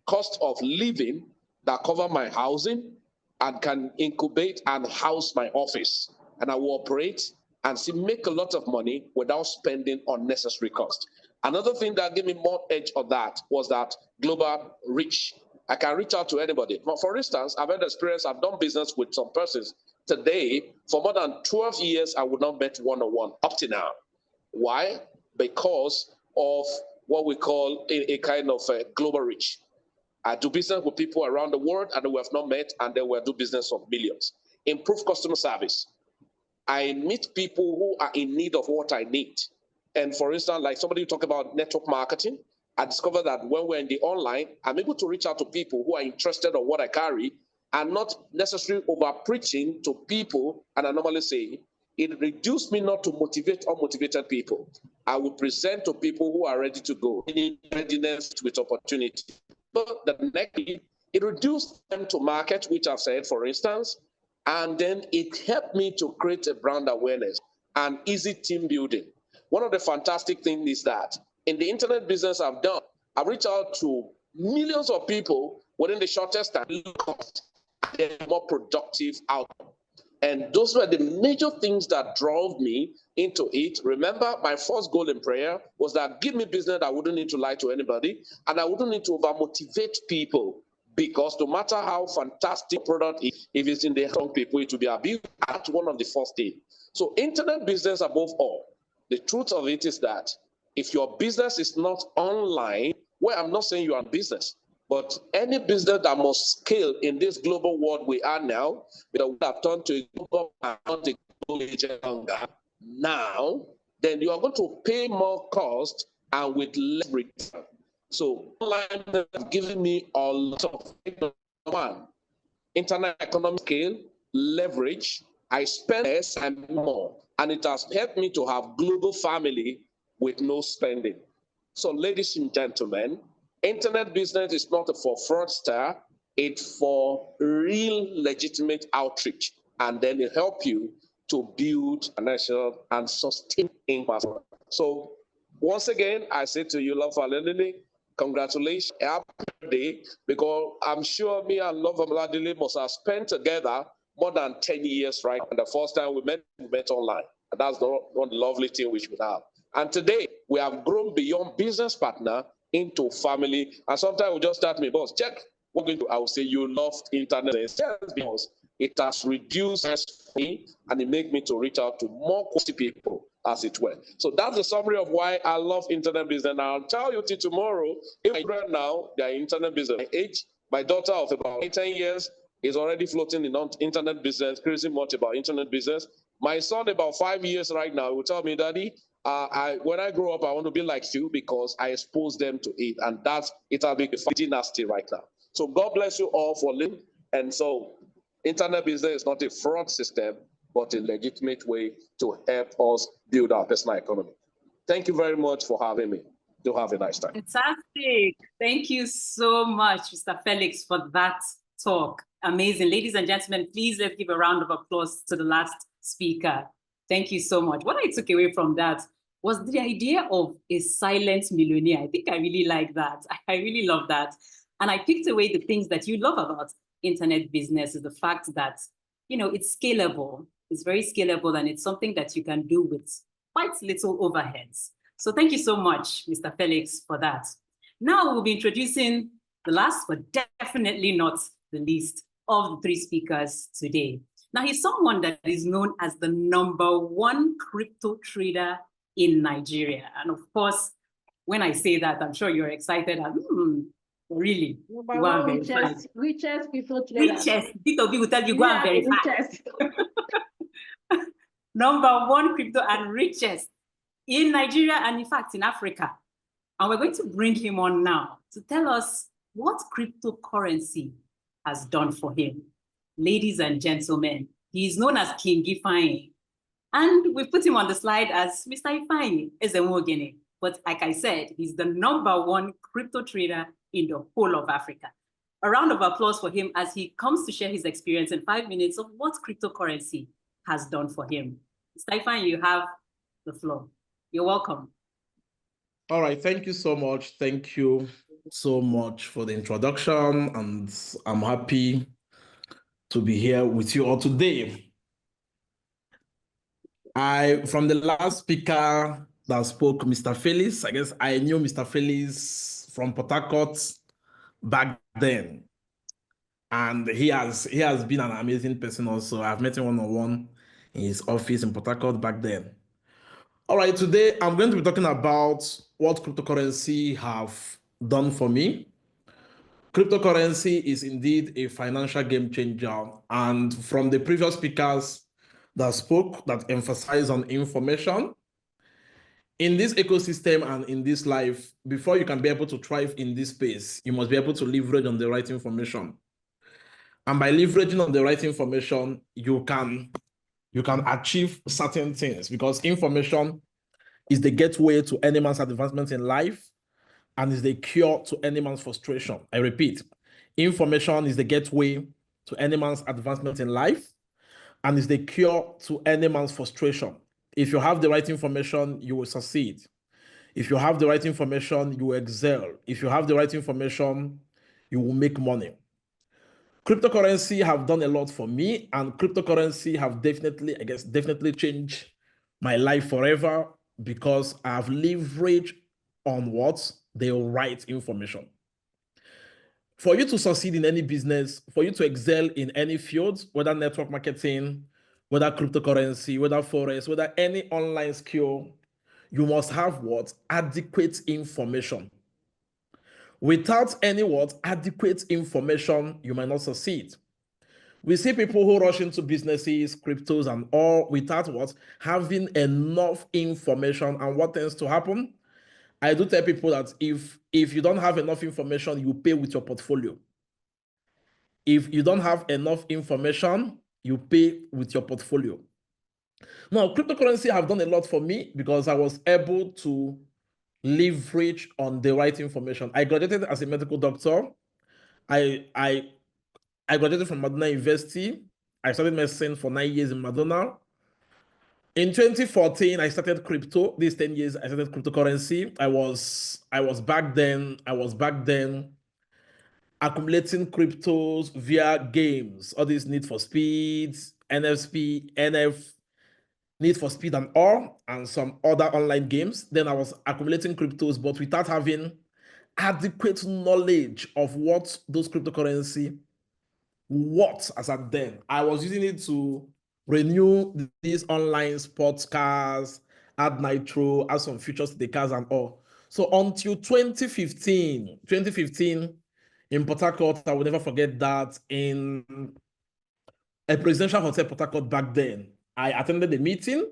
cost of living that cover my housing, and can incubate and house my office, and I will operate and make a lot of money without spending unnecessary cost. Another thing that gave me more edge on that was that global reach. I can reach out to anybody. For instance, I've had experience, I've done business with some persons. Today, for more than 12 years, I would not met one-on-one up to now. Why? Because of what we call a kind of global reach. I do business with people around the world and we have not met, and then we'll do business of millions. Improve customer service. I meet people who are in need of what I need. And for instance, like somebody who talk about network marketing, I discovered that when we're in the online, I'm able to reach out to people who are interested in what I carry and not necessarily over preaching to people. And I normally say, it reduced me not to motivate unmotivated people. I would present to people who are ready to go, meaning readiness with opportunity. But the next, it reduced them to market, which I've said, for instance, and then it helped me to create a brand awareness and easy team building. One of the fantastic things is that in the internet business I've done, I've reached out to millions of people within the shortest time, they're more productive outcome. And those were the major things that drove me into it. Remember, my first goal in prayer was that give me business that I wouldn't need to lie to anybody, and I wouldn't need to over-motivate people, because no matter how fantastic product is, if it's in the hands of people, it will be abused. That's one of the first things. So internet business above all, the truth of it is that if your business is not online, well, I'm not saying you are in business, but any business that must scale in this global world we are now, we have turned to a global and not a global agent longer now, then you are going to pay more cost and with less return. So online has given me a lot of things. One, internet economic scale, leverage. I spend less and more, and it has helped me to have global family with no spending. So ladies and gentlemen, internet business is not for fraudster, it's for real legitimate outreach, and then it help you to build financial and sustain income. So once again, I say to you, Love Oladele, congratulations, happy birthday, because I'm sure me and Love Oladele must have spent together more than 10 years, right? And the first time we met online. And that's one lovely thing we should have. And today, we have grown beyond business partner into family. And sometimes we just start me, boss, check. What going to, I will say, you love internet. Yes, because it has reduced me and it makes me to reach out to more quality people, as it were. So that's the summary of why I love internet business. And I'll tell you till tomorrow, if I now, they are internet business. My age, my daughter of about 10 years, is already floating in internet business, crazy much about internet business. My son, about 5 years right now, will tell me, Daddy, when I grow up, I want to be like you because I expose them to it. And it'll be pretty nasty right now. So God bless you all for listening. And so internet business is not a fraud system, but a legitimate way to help us build our personal economy. Thank you very much for having me. Do have a nice time. Fantastic. Thank you so much, Mr. Felix, for that talk. Amazing. Ladies and gentlemen, please let's give a round of applause to the last speaker. Thank you so much. What I took away from that was the idea of a silent millionaire. I think I really like that. I really love that. And I picked away the things that you love about internet business is the fact that, you know, it's scalable. It's very scalable, and it's something that you can do with quite little overheads. So thank you so much, Mr. Felix, for that. Now we'll be introducing the last, but definitely not the least, of the three speakers today. Now, he's someone that is known as the #1 crypto trader in Nigeria. And of course, when I say that, I'm sure you're excited. Really? Richest crypto trader. Richest. B2B will tell you, go and verify. #1 crypto and richest in Nigeria and in fact in Africa. And we're going to bring him on now to tell us what cryptocurrency has done for him. Ladies and gentlemen, he is known as King Ifeanyi. And we put him on the slide as Mr. Ifeanyi Ezemogene. But like I said, he's the #1 crypto trader in the whole of Africa. A round of applause for him as he comes to share his experience in 5 minutes of what cryptocurrency has done for him. Mr. Ifeanyi, you have the floor. You're welcome. All right, thank you so much. Thank you so much for the introduction, and I'm happy to be here with you all today. From the last speaker that spoke, Mr. Felix, I guess I knew Mr. Felix from Port Harcourt back then. And he has been an amazing person also. I've met him one-on-one in his office in Port Harcourt back then. All right, today I'm going to be talking about what cryptocurrency have done for me. Cryptocurrency is indeed a financial game changer. And from the previous speakers that spoke, that emphasized on information, in this ecosystem and in this life, before you can be able to thrive in this space, you must be able to leverage on the right information. And by leveraging on the right information, you can achieve certain things, because information is the gateway to any man's advancement in life and is the cure to any man's frustration. I repeat, information is the gateway to any man's advancement in life and is the cure to any man's frustration. If you have the right information, you will succeed. If you have the right information, you will excel. If you have the right information, you will make money. Cryptocurrency have done a lot for me, and cryptocurrency have definitely changed my life forever, because I have leveraged on what? The right information. For you to succeed in any business, for you to excel in any field, whether network marketing, whether cryptocurrency, whether forex, whether any online skill, you must have what? Adequate information. Without any what? Adequate information, you might not succeed. We see people who rush into businesses, cryptos, and all without what? Having enough information. And what tends to happen? I do tell people that if you don't have enough information, you pay with your portfolio. If you don't have enough information, you pay with your portfolio. Now, cryptocurrency have done a lot for me because I was able to leverage on the right information. I graduated as a medical doctor. I graduated from Madonna University. I studied medicine for 9 years in Madonna. In 2014, I started crypto. These 10 years, I started cryptocurrency. I was back then accumulating cryptos via games. All these Need for Speed, NF, Need for Speed and all, and some other online games. Then I was accumulating cryptos, but without having adequate knowledge of what those cryptocurrency as at then. I was using it to renew these online sports cars, add nitro, add some features to the cars and all. So until 2015, in Port Harcourt. I will never forget that in a presidential hotel, Port Harcourt back then. I attended a meeting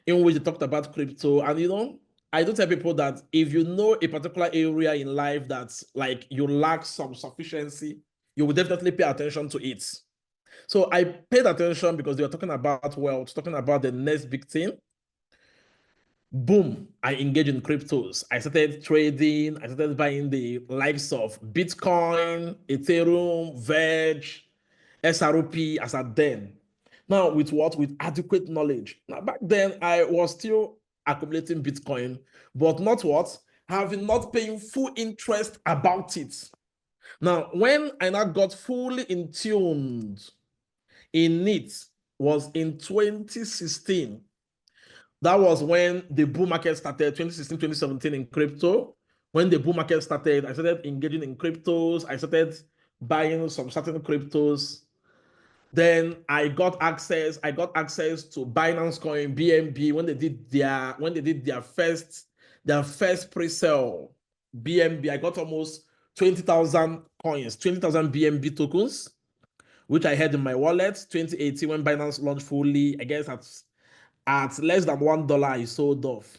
in which they talked about crypto. And I do tell people that if you know a particular area in life that's like you lack some sufficiency, you will definitely pay attention to it. So I paid attention because they were talking about wealth, talking about the next big thing. Boom, I engaged in cryptos. I started trading. I started buying the likes of Bitcoin, Ethereum, Verge, SROP as at then. Now, with what? With adequate knowledge. Now, back then, I was still accumulating Bitcoin, but not what? Having not paying full interest about it. Now, when I now got fully in tuned in it was in 2016. That was when the bull market started, 2016, 2017 in crypto. When the bull market started, I started engaging in cryptos. I started buying some certain cryptos. Then I got access to Binance Coin, BNB, when they did their first pre-sale. BNB, I got almost 20,000 coins, 20,000 BNB tokens, which I had in my wallet. 2018, when Binance launched fully, I guess at less than $1, I sold off.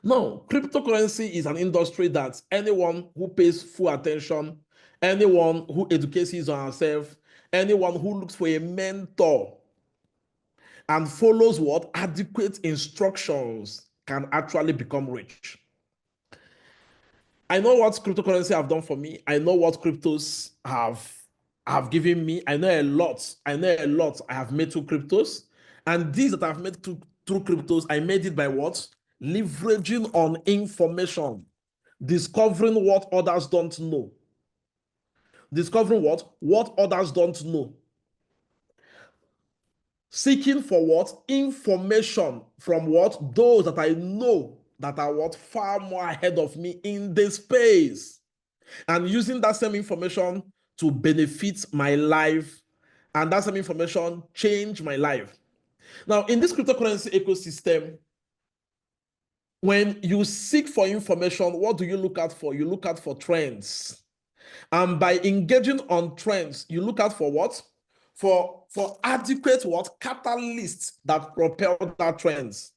No, cryptocurrency is an industry that anyone who pays full attention, anyone who educates his or herself, anyone who looks for a mentor and follows what adequate instructions can actually become rich. I know what cryptocurrency have done for me. I know what cryptos have given me. I know a lot. I have made through cryptos. And these that I've made through cryptos, I made it by what? Leveraging on information. Discovering what others don't know. Discovering what others don't know. Seeking for what? Information from what? Those that I know that are what? Far more ahead of me in this space. And using that same information to benefit my life, and that same information change my life. Now, in this cryptocurrency ecosystem, when you seek for information, what do you look out for? You look out for trends. And by engaging on trends, you look out for what? For adequate what? Catalysts that propel that trends.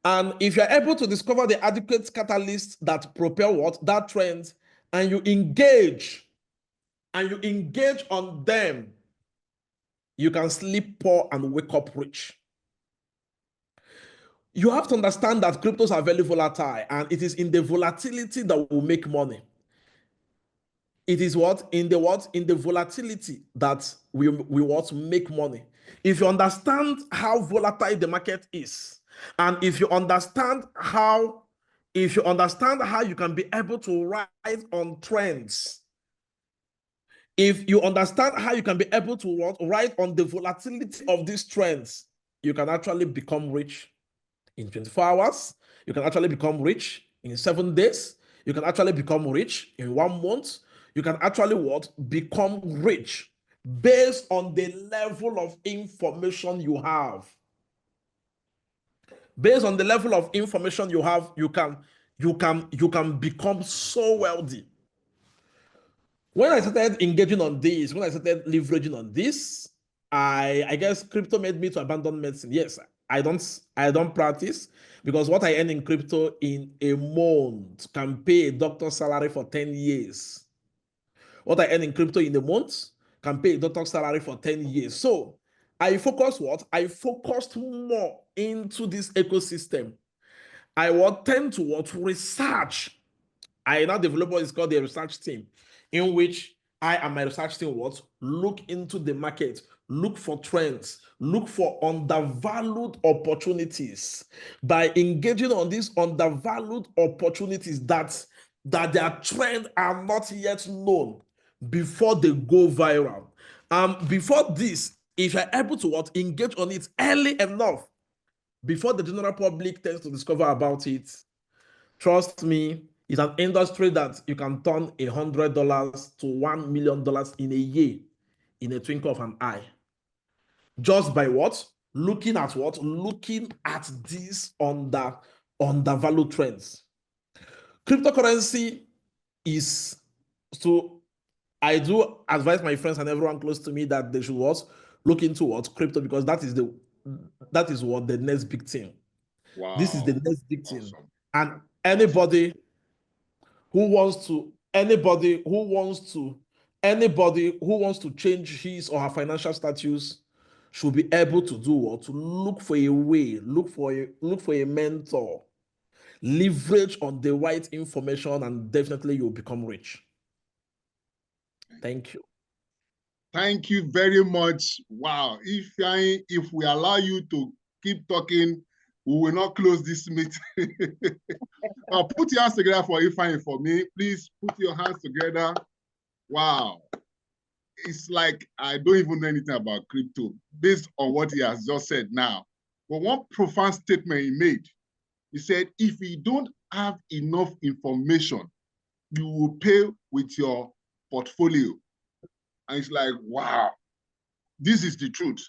And if you're able to discover the adequate catalysts that propel what? That trend, and you engage on them, you can sleep poor and wake up rich. You have to understand that cryptos are very volatile, and it is in the volatility that will make money. It is in the volatility that we want to make money. If you understand how volatile the market is, and if you understand how you can be able to ride on trends, if you understand how you can be able to ride on the volatility of these trends, you can actually become rich in 24 hours. You can actually become rich in 7 days. You can actually become rich in 1 month. You can actually become rich based on the level of information you have. Based on the level of information you have, you can become so wealthy. When I started engaging on this, when I started leveraging on this, I guess crypto made me to abandon medicine. Yes, I don't practice, because what I earn in crypto in a month can pay a doctor's salary for 10 years. What I earn in crypto in a month can pay a doctor's salary for 10 years. So I focused more into this ecosystem. I would tend to research. I now develop what is called the research team, in which I and my research team look into the market, look for trends, look for undervalued opportunities. By engaging on these undervalued opportunities that their trends are not yet known before they go viral. Before this, if you're able to engage on it early enough, before the general public tends to discover about it, trust me, it's an industry that you can turn $100 to $1 million in a year in a twinkle of an eye. Just by looking at these undervalued trends. Cryptocurrency is So I do advise my friends and everyone close to me that they should look into crypto, because that is what the next big thing. Wow. This is the next big thing. Awesome. And anybody who wants to change his or her financial status should be able to do what? To look for a way, look for a mentor, leverage on the right information, and definitely you'll become rich. Thank you. Thank you very much. Wow. If we allow you to keep talking, we will not close this meeting. Put your hands together for Ifeanyi for me. Please put your hands together. Wow. It's like I don't even know anything about crypto based on what he has just said now. But one profound statement he made, he said, if you don't have enough information, you will pay with your portfolio. And it's like, wow, this is the truth.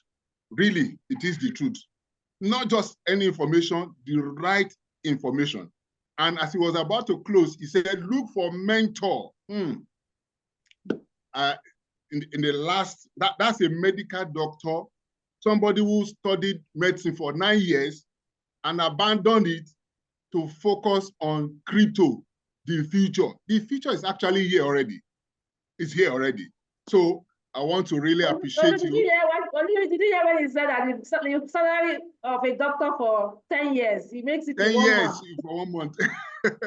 Really, it is the truth. Not just any information, the right information. And as he was about to close, he said, look for mentor. In the last, that's a medical doctor, somebody who studied medicine for 9 years and abandoned it to focus on crypto, the future. The future is actually here already. It's here already. So I want to really appreciate you. Did you hear when he said that the salary of a doctor for 10 years, he makes it 10 in 1 years month. for 1 month.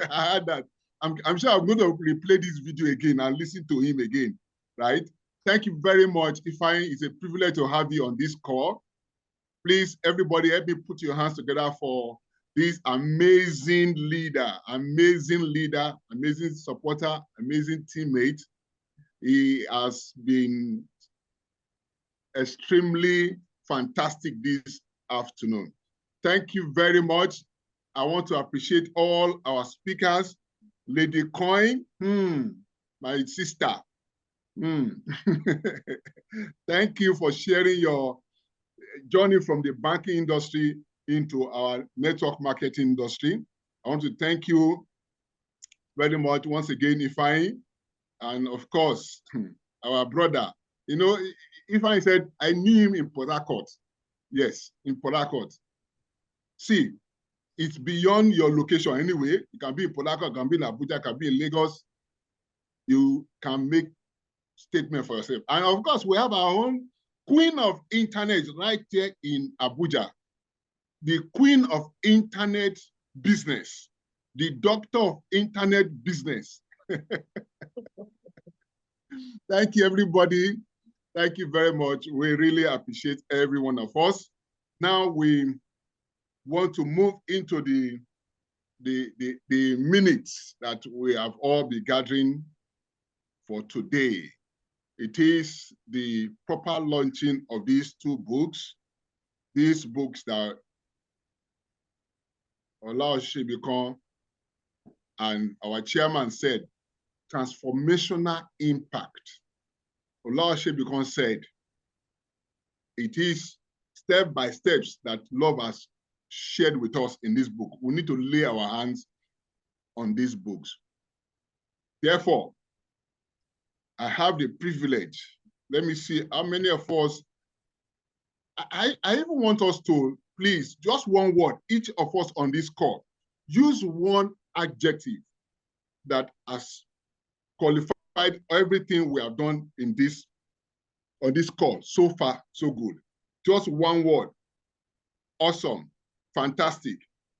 I heard that. I'm sure I'm going to replay this video again and listen to him again, right? Thank you very much, Ifeanyi. It's a privilege to have you on this call. Please, everybody, help me put your hands together for this amazing leader, amazing supporter, amazing teammate. He has been extremely fantastic this afternoon. Thank you very much. I want to appreciate all our speakers. Lady Coin, my sister. Thank you for sharing your journey from the banking industry into our network marketing industry. I want to thank you very much once again, Ifeanyi. And of course, our brother. You know, Ifeanyi said, I knew him in Port Harcourt. Yes, in Port Harcourt. See, it's beyond your location anyway. You can be in Port Harcourt, can be in Abuja, can be in Lagos. You can make statement for yourself. And of course, we have our own queen of internet right here in Abuja. The queen of internet business. The doctor of internet business. Thank you, everybody. Thank you very much. We really appreciate every one of us. Now we want to move into the minutes that we have all been gathering for today. It is the proper launching of these 2 books. These books that Oladele and our chairman said, transformational impact. Oladele said, it is step by steps that love has shared with us in this book. We need to lay our hands on these books. Therefore, I have the privilege. Let me see how many of us, I even want us to, please, just one word, each of us on this call, use one adjective that has qualified everything we have done in this, on this call. So far, so good. Just one word. Awesome. Fantastic.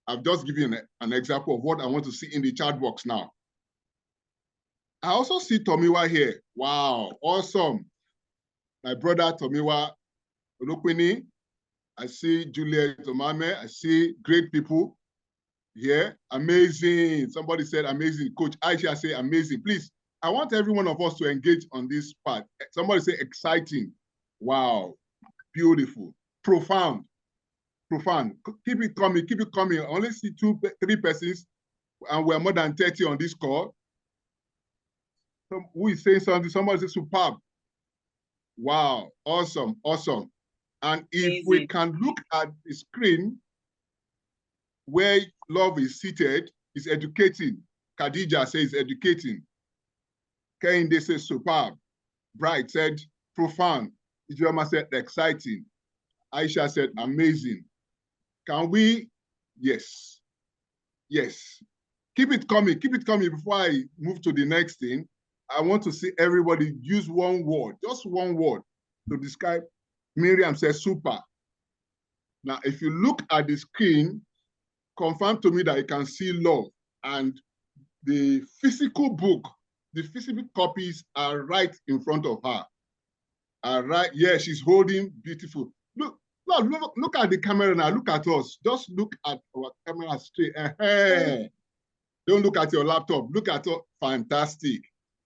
I've just given an example of what I want to see in the chat box now. I also see Tomiwa here. Wow, awesome. My brother Tomiwa Olukwini. I see Juliet Omame. I see great people here. Amazing. Somebody said amazing. Coach Aisha say amazing. Please, I want every one of us to engage on this part. Somebody say exciting. Wow, beautiful, profound. Profound. Keep it coming, keep it coming. I only see 2, 3 persons, and we're more than 30 on this call. Who is saying something? Somebody says superb. Wow, awesome, awesome. And if we can look at the screen where love is seated, is educating. Khadija says educating. Kehinde says superb. Bright said profound. Ijoma said exciting. Aisha said amazing. Can we? Yes. Yes. Keep it coming. Keep it coming before I move to the next thing. I want to see everybody use one word, just one word to describe. Miriam says super. Now, if you look at the screen, confirm to me that you can see love, and the physical book, the physical copies are right in front of her. All right, yeah, she's holding beautiful. Look at the camera now. Look at us. Just look at our camera straight. Don't look at your laptop. Look at it. Fantastic.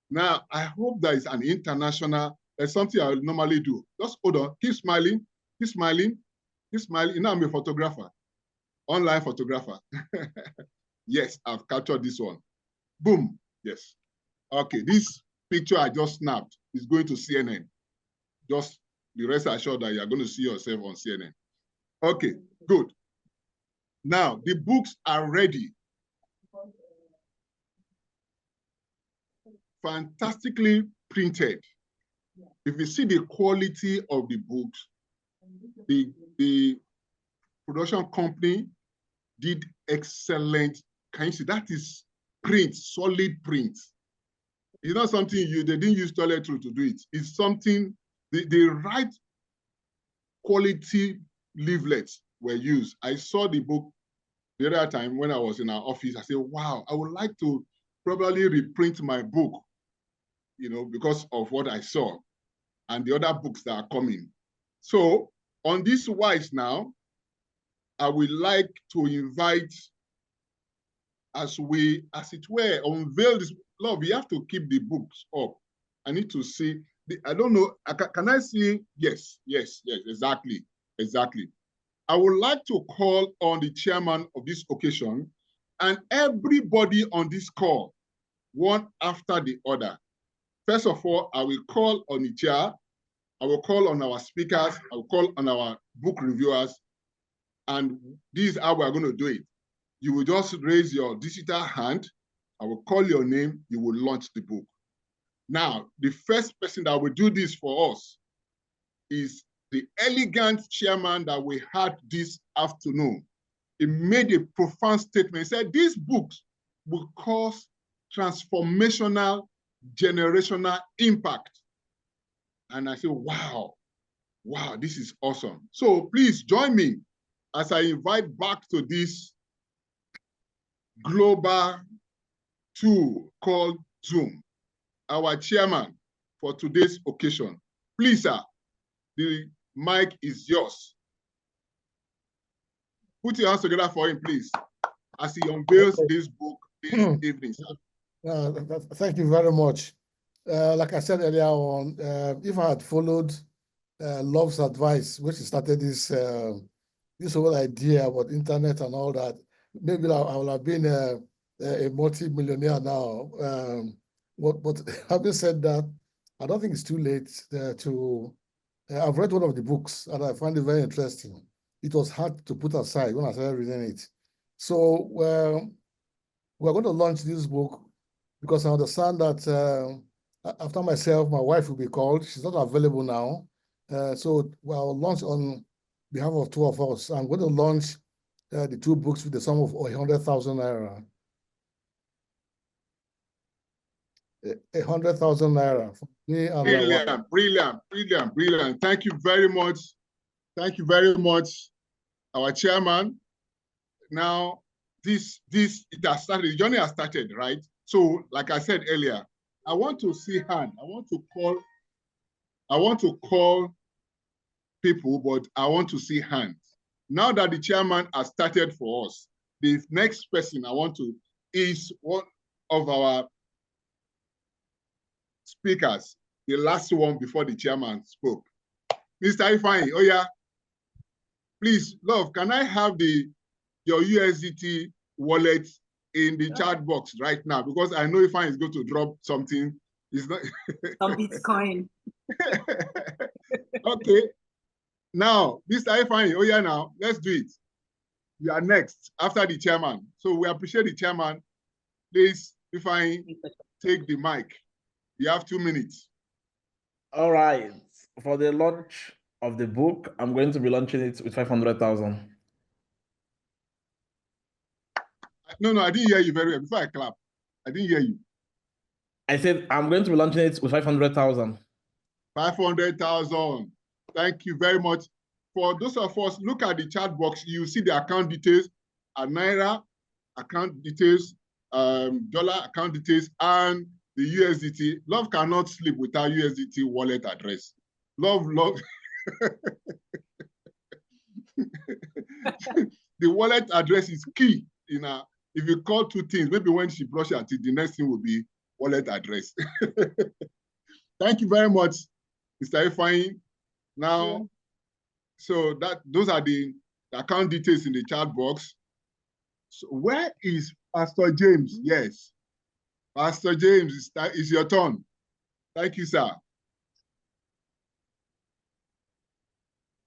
Now, I hope there is an international, there's something I normally do. Just hold on. Keep smiling. Keep smiling. Keep smiling. You know, I'm a photographer, online photographer. Yes, I've captured this one. Boom. Yes. Okay, this picture I just snapped is going to CNN. Just be rest assured that you're going to see yourself on CNN. Okay, good. Now, the books are ready. Fantastically printed. If you see the quality of the books, the production company did excellent. Can you see that is print, solid print? It's not something they didn't use toilet roll to do it. It's something, the right quality leaflets were used. I saw the book the other time when I was in our office. I said, wow, I would like to probably reprint my book, you know, because of what I saw and the other books that are coming. So on this wise now, I would like to invite, as it were, unveil this. Lord, we have to keep the books up. I need to see, I don't know, can I see? Yes, exactly. I would like to call on the chairman of this occasion and everybody on this call, one after the other. First of all, I will call on the chair, I will call on our speakers, I will call on our book reviewers, and this is how we're going to do it. You will just raise your digital hand, I will call your name, you will launch the book. Now, the first person that will do this for us is the elegant chairman that we had this afternoon. He made a profound statement. He said, these books will cause transformational, generational impact. And I said, wow, this is awesome. So please join me as I invite back to this global tool called Zoom, our chairman for today's occasion. Please, sir, the mic is yours. Put your hands together for him, please, as he unveils this book this evening, sir. Thank you very much. Like I said earlier on, if I had followed Love's advice, which started this whole idea about internet and all that, maybe I would have been a multi-millionaire now. But having said that, I don't think it's too late to. I've read one of the books and I find it very interesting. It was hard to put aside when I started reading it. So we're going to launch this book because I understand that after myself, my wife will be called. She's not available now. So I'll launch on behalf of two of us. I'm going to launch the two books with the sum of 100,000 naira. 100,000 naira. For me and Brilliant. Thank you very much. Thank you very much, our chairman. Now, it has started, the journey has started, right? So, like I said earlier, I want to see hand. I want to call people, but I want to see hands. Now that the chairman has started for us, the next person I want to is one of our speakers, the last one before the chairman spoke. Mr. Ifeanyi, oh yeah, please, love, can I have your USDT wallet in the chat box right now? Because I know Ifeanyi is going to drop something. It's not some Bitcoin. Okay. Now, Mr. Ifeanyi, oh yeah, now let's do it. You are next after the chairman. So we appreciate the chairman. Please, Ifeanyi, take the mic. You have 2 minutes. All right. For the launch of the book, I'm going to be launching it with 500,000. No, I didn't hear you very well. Before I clap, I didn't hear you. I said I'm going to be launching it with 500,000. 500,000. Thank you very much. For those of us, look at the chat box. You see the account details, Naira account details, dollar account details, and the USDT. Love cannot sleep without USDT wallet address. Love. The wallet address is key. If you call 2 things, maybe when she brushes her teeth, the next thing will be wallet address. Thank you very much, Mr. Ifeanyi. Now, so those are the account details in the chat box. So where is Pastor James? Yes, Pastor James, it's your turn. Thank you, sir.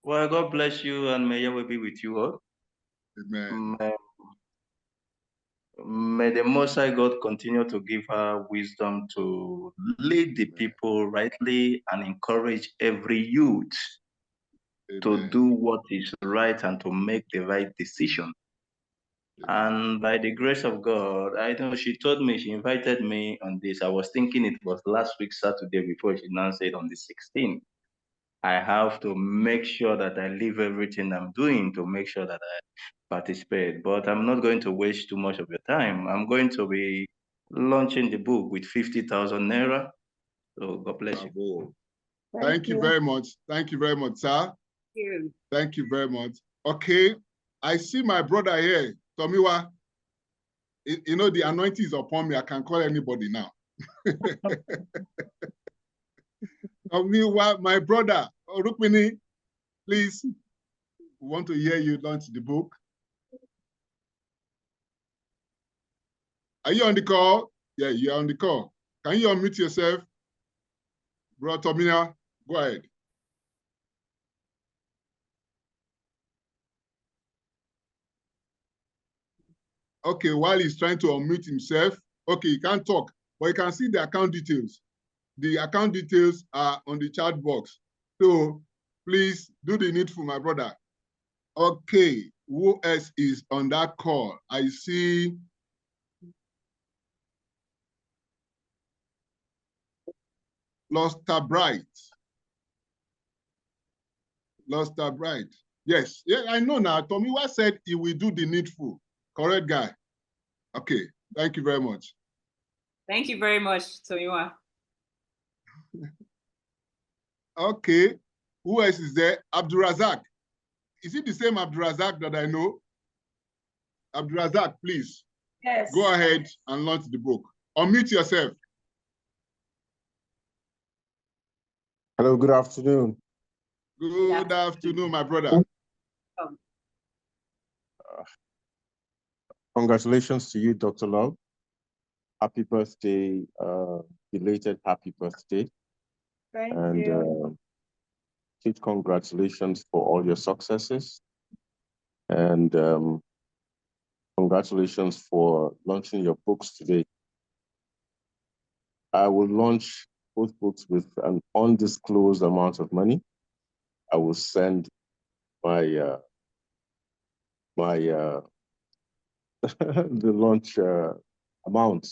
Well, God bless you, and may Yahweh be with you all. Amen. May the Most High God continue to give her wisdom to lead the people rightly and encourage every youth to do what is right and to make the right decision. And by the grace of God, I know she told me, she invited me on this. I was thinking it was last week, Saturday, before she announced it on the 16th. I have to make sure that I leave everything I'm doing to make sure that I participate. But I'm not going to waste too much of your time. I'm going to be launching the book with 50,000 Naira. So God bless you. Thank you very much. Thank you very much, sir. Thank you. Thank you very much. Okay, I see my brother here, Tomiwa. You know, the anointing is upon me. I can call anybody now. Tomiwa, my brother, Rukmini, please, we want to hear you launch the book. Are you on the call? Yeah, you're on the call. Can you unmute yourself? Bro Tomiwa, go ahead. Okay, while he's trying to unmute himself, okay, he can't talk, but you can see the account details. The account details are on the chat box. So please do the needful, my brother. Okay, who else is on that call? I see Luster Bright. Luster Bright. Yes, yeah, I know now. Tomiwa said he will do the needful. Correct guy. Okay, thank you very much. Thank you very much, Tomiwa. Okay, who else is there? Abdurazak. Is it the same Abdurazak that I know? Abdurazak, please. Yes. Go ahead and launch the book. Unmute yourself. Hello, good afternoon. Good afternoon, my brother. Congratulations to you, Dr. Love. Happy birthday, belated happy birthday. Thank you. Huge congratulations for all your successes. And congratulations for launching your books today. I will launch both books with an undisclosed amount of money. I will send my the launch amount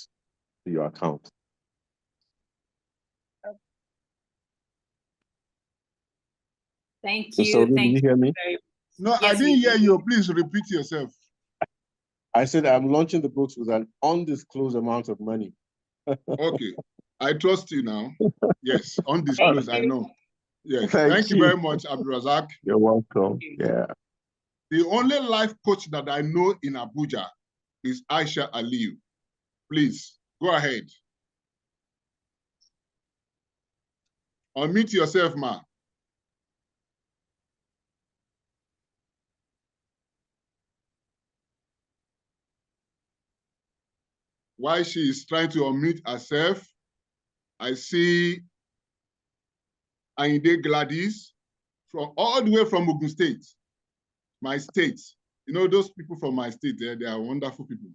to your account. Thank you. So, Thank did you hear me? No, yes, I didn't hear you. Please repeat yourself. I said I'm launching the books with an undisclosed amount of money. Okay, I trust you now. Yes, undisclosed, I know. Yes, thank you very much, Abdurazak. You're welcome. Yeah. The only life coach that I know in Abuja is Aisha Aliyu. Please, go ahead. Unmute yourself, ma. While she is trying to unmute herself, I see Ayinde Gladys from all the way from Ogun State, my state. You know, those people from my state, they are wonderful people.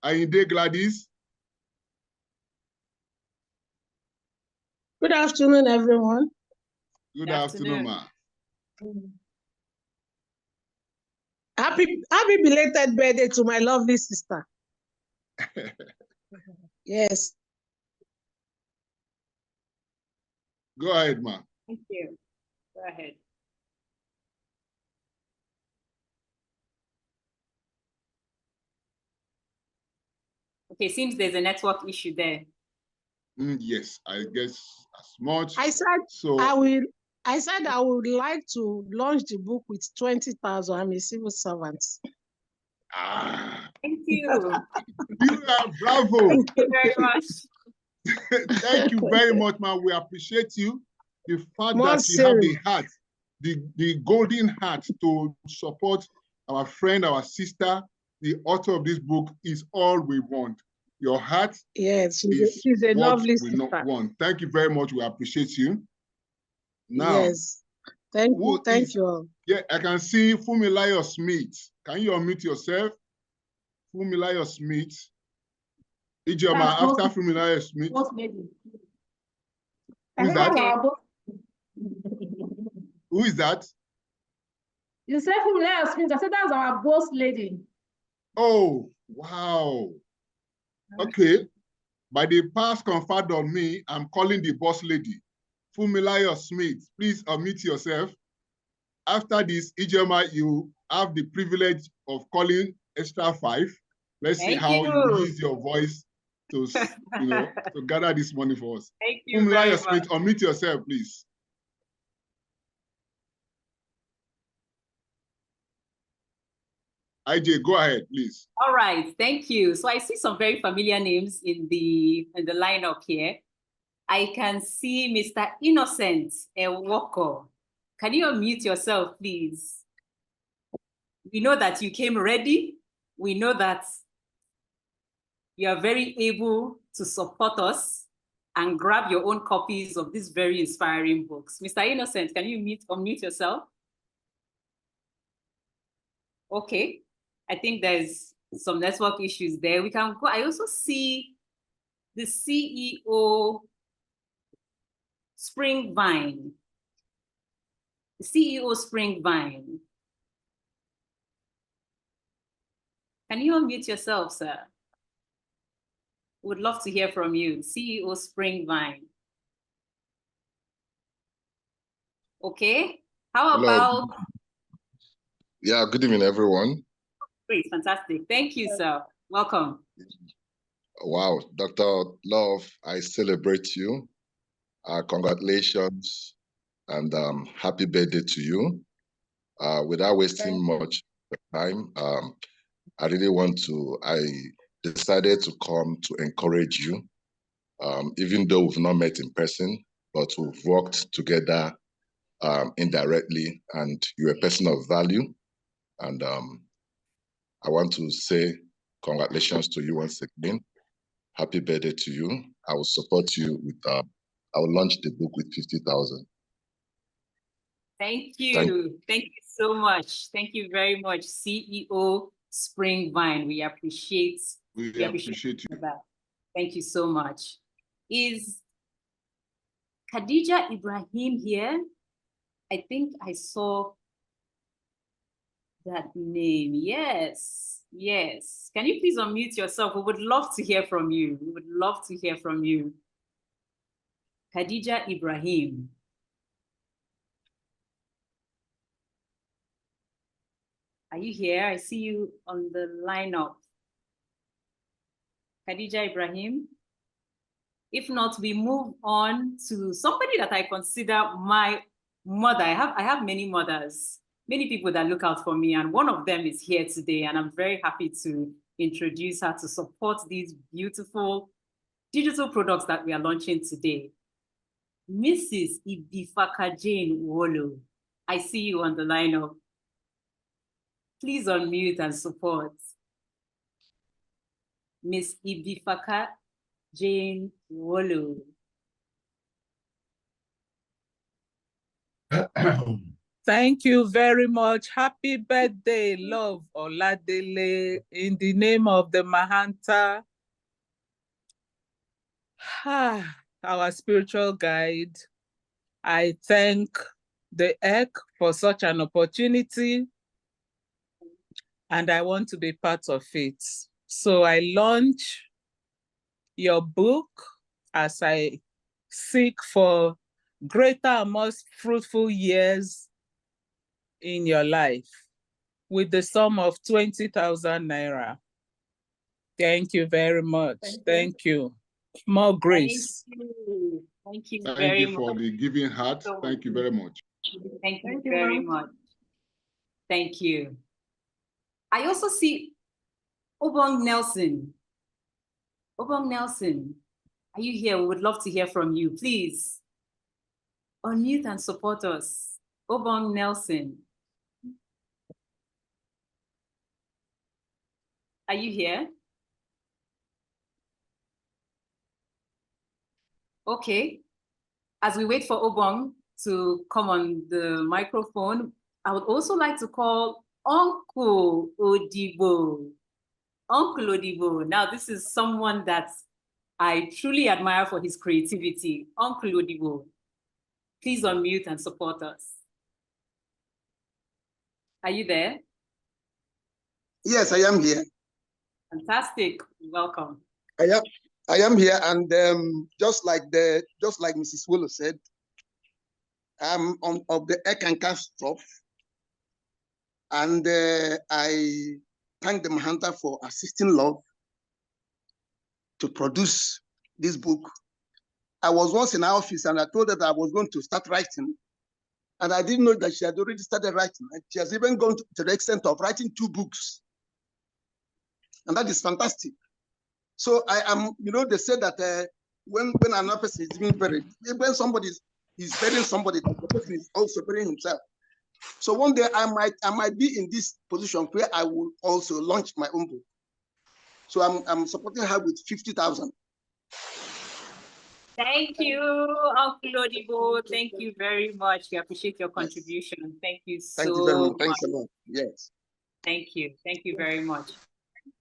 Ayinde Gladys. Good afternoon, everyone. Good afternoon, ma. Happy belated birthday to my lovely sister. Yes. Go ahead, ma. Thank you. Go ahead. Okay, seems there's a network issue there. Yes, I guess as much. I said I would like to launch the book with 20,000. I'm a civil servant. Thank you. Bravo. Thank you very much. Thank you very much, man. We appreciate you. The fact More that you have the serious. heart, the golden heart to support our friend, our sister, the author of this book is all we want. Your heart yes, is she's a what lovely we sister. want. Thank you very much. We appreciate you. Now, Yes. Thank you. Thank you all. Yeah, I can see Fumilayo Smith. Can you unmute yourself? Fumilayo Smith. Ijoma, after Fumilayo Smith. Who's that? Who is that? You said Fumilayo Smith. I said that's our boss lady. Oh, wow. Okay. By the past conferred on me, I'm calling the boss lady. Fumilayo Smith, please unmute yourself. After this, Ijoma, you have the privilege of calling extra 5. Let's see how you use your voice to, to gather this money for us. Thank you very much. Smith, unmute yourself, please. IJ, go ahead, please. All right, thank you. So I see some very familiar names in the lineup here. I can see Mr. Innocent Ewoko. Can you unmute yourself, please? We know that you came ready. We know that you are very able to support us and grab your own copies of these very inspiring books. Mr. Innocent, can you unmute yourself? Okay, I think there's some network issues there. We can go. I also see the CEO Springvine. The CEO Springvine. Can you unmute yourself, sir? Would love to hear from you, CEO Springvine. Okay, how about? Yeah, good evening, everyone. Great, fantastic. Thank you, sir. Welcome. Wow, Dr. Love, I celebrate you. Congratulations and happy birthday to you. Without wasting much time, I decided to come to encourage you, even though we've not met in person, but we've worked together indirectly, and you're a person of value. And I want to say congratulations to you once again. Happy birthday to you. I will support you with, I will launch the book with 50,000. Thank you. Thank you so much. Thank you very much, CEO Springvine. We appreciate you. That. Thank you so much. Is Khadija Ibrahim here? I think I saw that name. Yes, yes. Can you please unmute yourself? We would love to hear from you. We would love to hear from you. Khadija Ibrahim. Are you here? I see you on the lineup. Khadija Ibrahim. If not, we move on to somebody that I consider my mother. I have many mothers, many people that look out for me, and one of them is here today, and I'm very happy to introduce her to support these beautiful digital products that we are launching today. Mrs. Ibifaka Jane Wolo, I see you on the lineup. Please unmute and support. Miss Ibifaka Jane Wolo. Thank you very much. Happy birthday, love, Oladele, in the name of the Mahanta. our spiritual guide. I thank the EC for such an opportunity, and I want to be part of it. So I launch your book as I seek for greater and more fruitful years in your life with the sum of 20,000 naira. Thank you very much. Thank you. More grace. Thank you Thank very you much. for the giving heart. Thank you very much. Thank you very much. Thank you. I also see Obong Nelson. Obong Nelson, are you here? We would love to hear from you. Please unmute and support us. Obong Nelson. Are you here? Okay. As we wait for Obong to come on the microphone, I would also like to call Uncle Odibo. Uncle Odibo. Now, this is someone that I truly admire for his creativity. Uncle Odibo, please unmute and support us. Are you there? Yes, I am here. Fantastic. Welcome. I am here, and just like Mrs. Willow said, I'm of the egg and calf stuff, and I thank the Mahanta for assisting Love to produce this book. I was once in her office, and I told her that I was going to start writing, and I didn't know that she had already started writing. And she has even gone to the extent of writing 2 books, and that is fantastic. So I am, they say that when another person is being buried, when somebody is burying somebody, the person is also burying himself. So one day I might be in this position where I will also launch my own book. So I'm supporting her with 50,000. Thank you, Uncle Odibo. Thank you very much. We appreciate your contribution. Yes. Thank you so Thank you very much. much. Thanks a lot. Yes. Thank you. Thank you very much.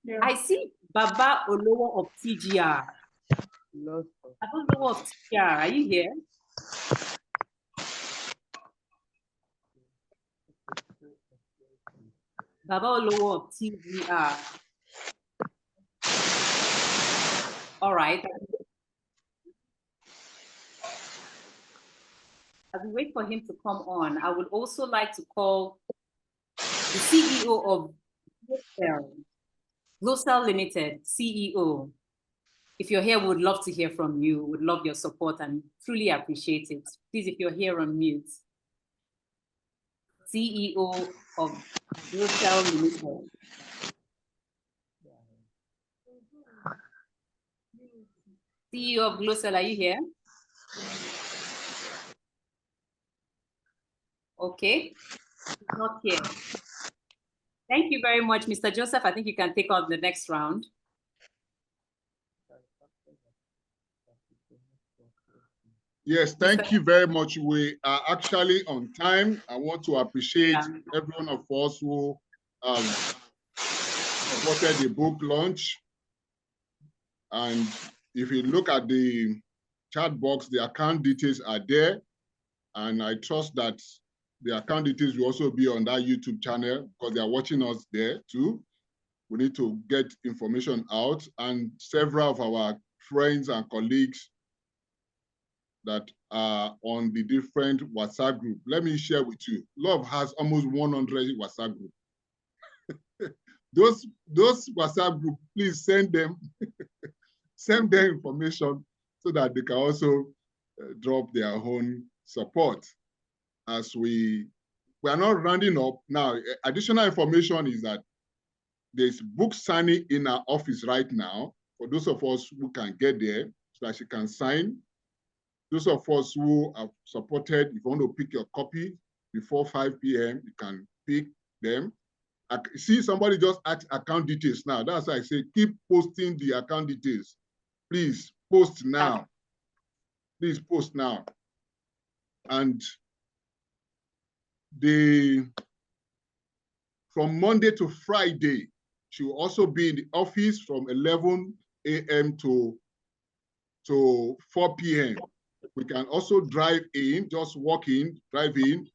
Yeah. I see Baba Olowo of TGR. Baba Olowo of TGR, are you here? Baba Olowo of TGR. All right. As we wait for him to come on, I would also like to call the CEO of Bestselling Limited, CEO. If you're here, we would love to hear from you. We would love your support and truly appreciate it. Please, if you're here on mute. CEO of Bestselling Limited. CEO of Bestselling, are you here? Okay, not here. Thank you very much, Mr. Joseph. I think you can take on the next round. Yes, thank you very much. We are actually on time. I want to appreciate every one of us who supported the book launch. And if you look at the chat box, the account details are there. And I trust that the account details will also be on that YouTube channel because they are watching us there too. We need to get information out, and several of our friends and colleagues that are on the different WhatsApp group. Let me share with you. Love has almost 100 WhatsApp groups. those WhatsApp groups, please send them send them information so that they can also drop their own support. As we are not rounding up now, additional information is that there's book signing in our office right now for those of us who can get there so that she can sign. Those of us who have supported, if you want to pick your copy before 5 p.m., you can pick them. I see somebody just asked account details now. That's why I say keep posting the account details. Please post now. Please post now. And from Monday to Friday, she will also be in the office from 11 a.m. to to 4 p.m. We can also drive in, just walk in, drive in,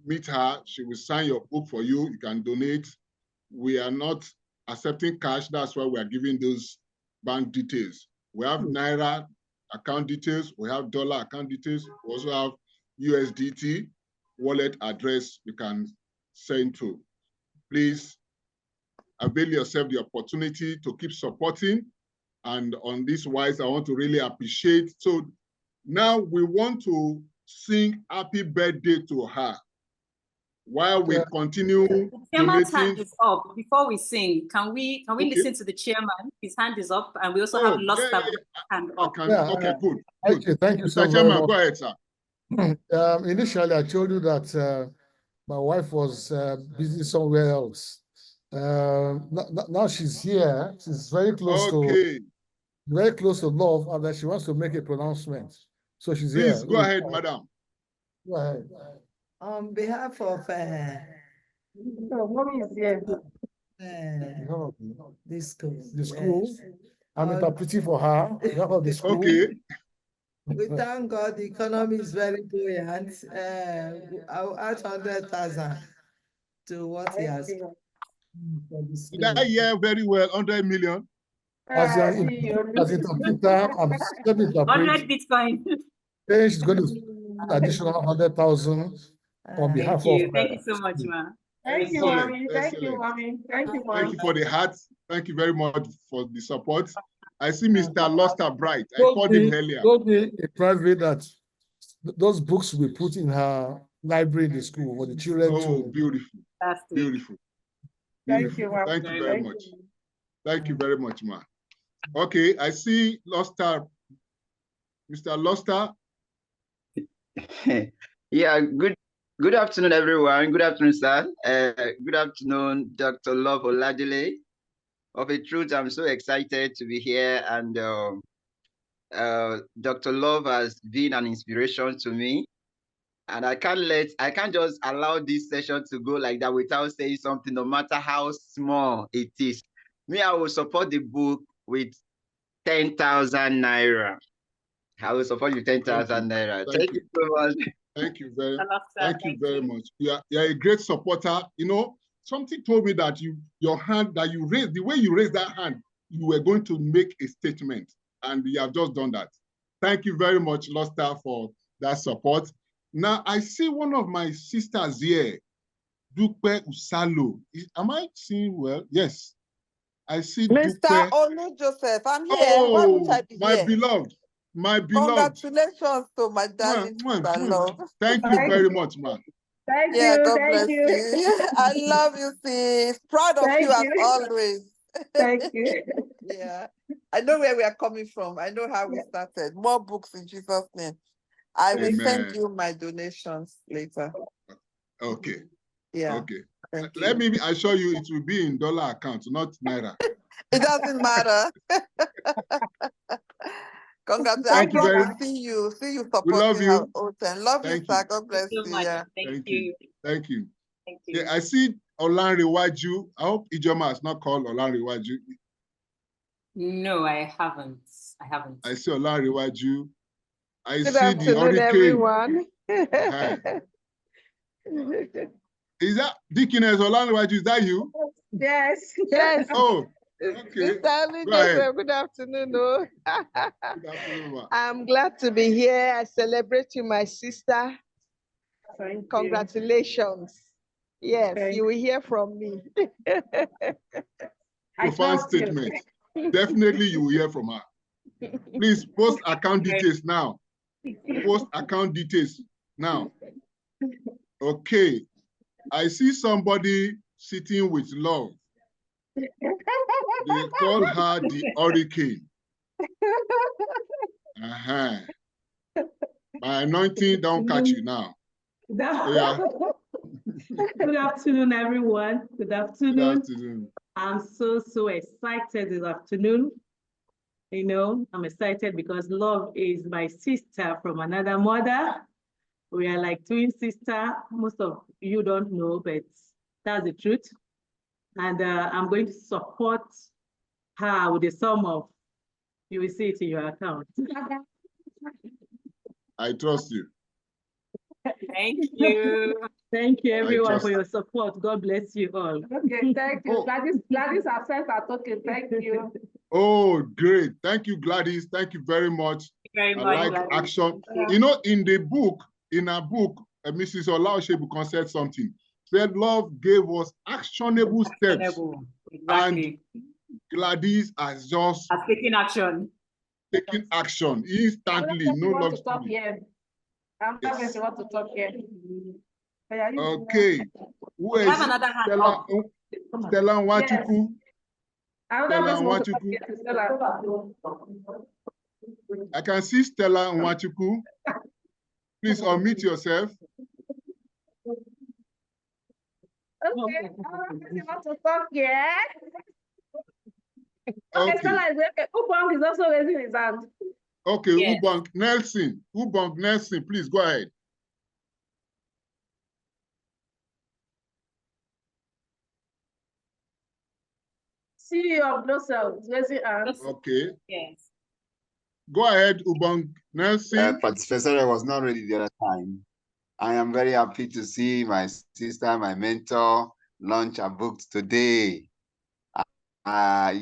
meet her. She will sign your book for you. You can donate. We are not accepting cash. That's why we are giving those bank details. We have Naira account details. We have dollar account details. We also have USDT wallet address you can send to. Please avail yourself the opportunity to keep supporting. And on this wise, I want to really appreciate. So now we want to sing happy birthday to her while we continue Chairman's hand donating. is up. Before we sing, can we listen to the chairman? His hand is up, and we also have Losta hand up. Okay, good. Thank you so Mr. very Chairman, much. go ahead, sir. Initially, I told you that my wife was busy somewhere else. Now she's here. She's very close to love, and that she wants to make a pronouncement. So she's here. Please go ahead, madam. Go ahead. On behalf of Mommy is here. The school. The school. Yes. I'm interpreting for her. On behalf of the school. Okay. We thank God the economy is very buoyant. I'll add 100,000 to what he has. Did I hear very well 100 million? As an interpreter, I'm 100 Bitcoin. Then she's going to additional 100,000 on behalf of. Thank you so much, ma. Thank you, mommy. Thank you, mommy. Thank you, mommy. Thank you for the heart. Thank you very much for the support. I see Mr. Loster Bright. I called him earlier. Told me in private that those books we put in her library in the school for the children to. Beautiful. That's beautiful. Thank you, Thank you very much. Thank you very much, ma. Okay, I see Loster. Mr. Loster. Yeah, good afternoon, everyone. Good afternoon, sir. Good afternoon, Dr. Love Oladele. Of a truth, I'm so excited to be here, and Dr. Love has been an inspiration to me. And I can't just allow this session to go like that without saying something, no matter how small it is. Me, I will support the book with 10,000 Naira. I will support you 10,000 Naira. Thank you so much. Thank you very much. You're a great supporter. You know, something told me that your hand that you raised, the way you raised that hand, you were going to make a statement, and you have just done that. Thank you very much, Loster, for that support. Now I see one of my sisters here, Dupe Usalo. Am I seeing well? Yes. I see Mr. Dupe. Olu Joseph, I'm here. Why would I be my here? beloved. My beloved. Congratulations to my darling sister love. Thank you very much, man. Thank yeah, you. God Thank bless you. I love you, sis. Proud of you as always. Thank you. Yeah. I know where we are coming from. I know how we started. More books in Jesus' name. I will send you my donations later. Okay. Yeah. Okay. Let me assure you it will be in dollar account, not Naira. It doesn't matter. Congratulations. I'm glad to see you supporting our Oten. Love you, sir. God bless you. Yeah. Thank you. Thank you. Yeah, I see Olanrewaju. I hope Ijoma has not called Olanrewaju. No, I haven't. I see Olanrewaju. I Good see afternoon, the hurricane. everyone. Is that Dickiness Olanrewaju? Is that you? Yes. Yes. Oh, okay. Good afternoon. Oh. Good afternoon. I'm glad to be here. I celebrate you, my sister. Congratulations. Yes, you will hear from me. Profound statement. Definitely you will hear from her. Please post account details now. Post account details now. Okay. I see somebody sitting with love. They call her the hurricane. My anointing don't catch you now. Yeah. Good afternoon, everyone. Good afternoon. Good afternoon. I'm so excited this afternoon. You know, I'm excited because Love is my sister from another mother. We are like twin sister. Most of you don't know, but that's the truth. And I'm going to support her with a sum of You will see it in your account. I trust you. Thank you. Thank you, everyone, for your support. God bless you all. Okay, thank you. Gladys has sent her token. Thank you. Oh, great. Thank you, Gladys. Thank you very much. Very I much, like Gladys. action. You know, in her book, Mrs. Olaoshebu said something. Said love gave us actionable steps. Exactly. And Gladys has just taken action. Taking action instantly. No long story. Yes. I'm not going to want to talk here. Okay. Who is have another hand Stella? up. Stella Nwachukwu. I can see Stella Nwachukwu. Please unmute yourself. Okay, I want to talk here. Okay. Stella is okay. Ubong is also raising his hand. Okay, yes. Ubong Nelson, please go ahead. CEO of Bestselling is raising hands. Okay. Yes. Go ahead, Ubong Nelson. Professor was not ready the other time. I am very happy to see my sister, my mentor, launch a book today.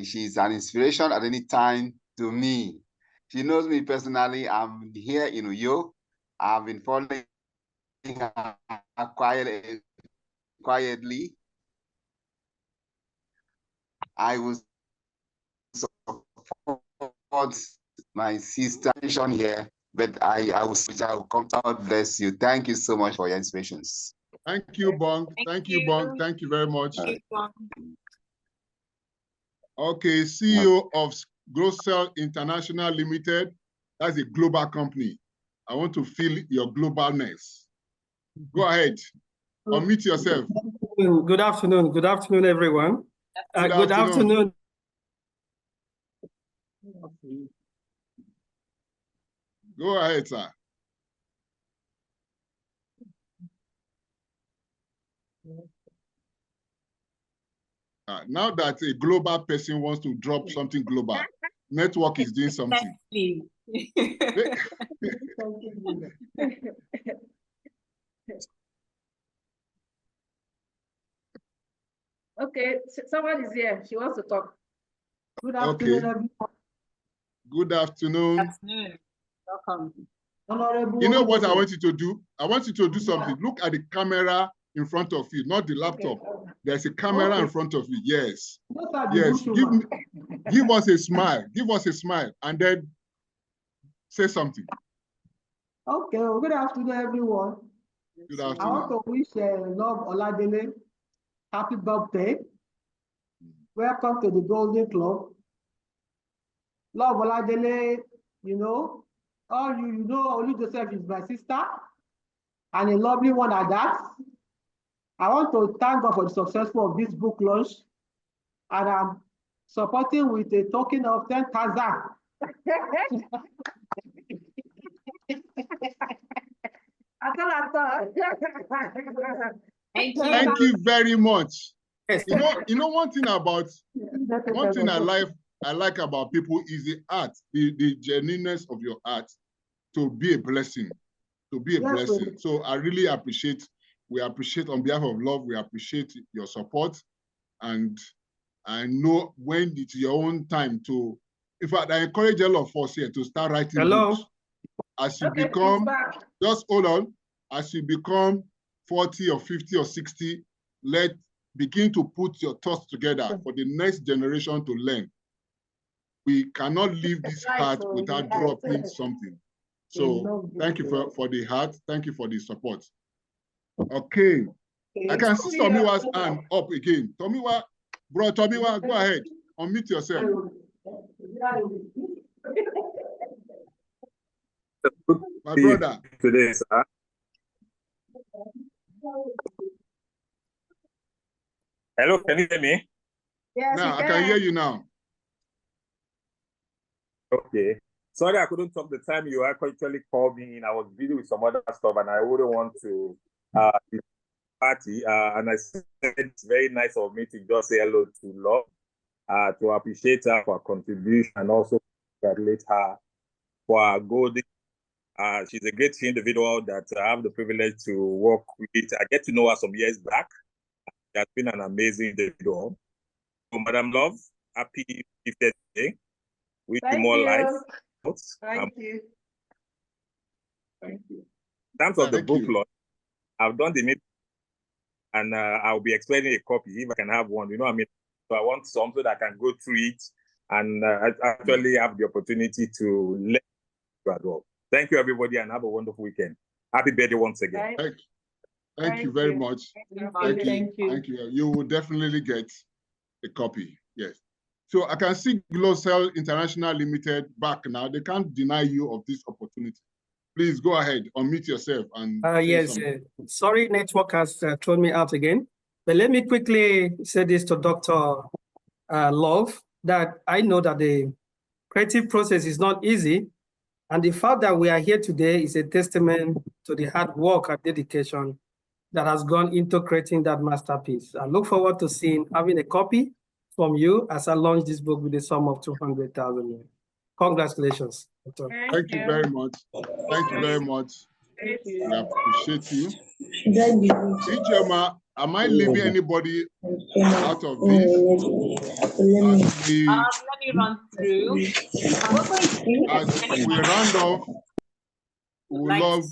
She's an inspiration at any time to me. She knows me personally. I'm here in Uyo. I've been following her quietly. I will support my sister here, but I will come. God bless you. Thank you so much for your inspirations. Thank you, Bong. Thank you, Bong. Thank you very much. Okay, CEO of Bestselling International Limited. That's a global company. I want to feel your globalness. Go ahead. Unmute yourself. Good afternoon. Good afternoon, everyone. Good afternoon. Go ahead, sir. Now that a global person wants to drop something global, network is doing something. Okay, someone is here. She wants to talk. Good afternoon, everyone. Good afternoon. Good afternoon. Welcome. Honorable. You know what I want you to do? I want you to do something. Look at the camera in front of you, not the laptop. Okay. There's a camera in front of you. Yes. Yes. Give us a smile. Give us a smile, and then say something. Okay. Well, good afternoon, everyone. Good afternoon. I want to wish Love Oladele happy birthday. Welcome to the Golden Club. Love Oladele, you know, Olu Joseph is my sister, and a lovely one at that. I want to thank God for the successful of this book launch, and I'm supporting with a token of 10,000. Thank you very much. You know one thing I like about people is the art, the genuineness of your art to be a blessing, blessing. So I really appreciate. We appreciate on behalf of Love. We appreciate your support, and I know when it's your own time to. In fact, I encourage all of us here to start writing books. As you become, just hold on. As you become 40 or 50 or 60, begin to put your thoughts together for the next generation to learn. We cannot leave this heart without dropping something. So thank you for the heart. Thank you for the support. Okay. I can see Tomiwa's hand up again. Tomiwa, bro, Tomiwa, go ahead. Unmute yourself. My brother. Today, sir. Hello, can you hear me? Yes, now, I can hear you now. Okay. Sorry, I couldn't talk the time you actually called me in. I was busy with some other stuff, and I wouldn't want to party. And I said it's very nice of me to just say hello to Love, to appreciate her for her contribution and also congratulate her for her golden. She's a great individual that I have the privilege to work with. I get to know her some years back. She has been an amazing individual. So, Madam Love, happy 50th day. Wish you more life. Thank you. Thank you. In terms of the book launch, I've done the meeting, and I'll be expecting a copy if I can have one. You know what I mean? So I want some so that I can go through it and actually have the opportunity to let you as well. Thank you, everybody, and have a wonderful weekend. Happy birthday once again. Thank you very much. Thank you. You will definitely get a copy. Yes. So I can see Global International Limited back now. They can't deny you of this opportunity. Please go ahead, unmute yourself and yes. Sorry, network has thrown me out again. But let me quickly say this to Dr. Love, that I know that the creative process is not easy. And the fact that we are here today is a testament to the hard work and dedication that has gone into creating that masterpiece. I look forward to having a copy from you as I launch this book with a sum of 200,000. Congratulations. Thank you very much. Thank you very much. We appreciate you. Ijeoma, am I leaving anybody out of this? Let me run through. As we round off, we would love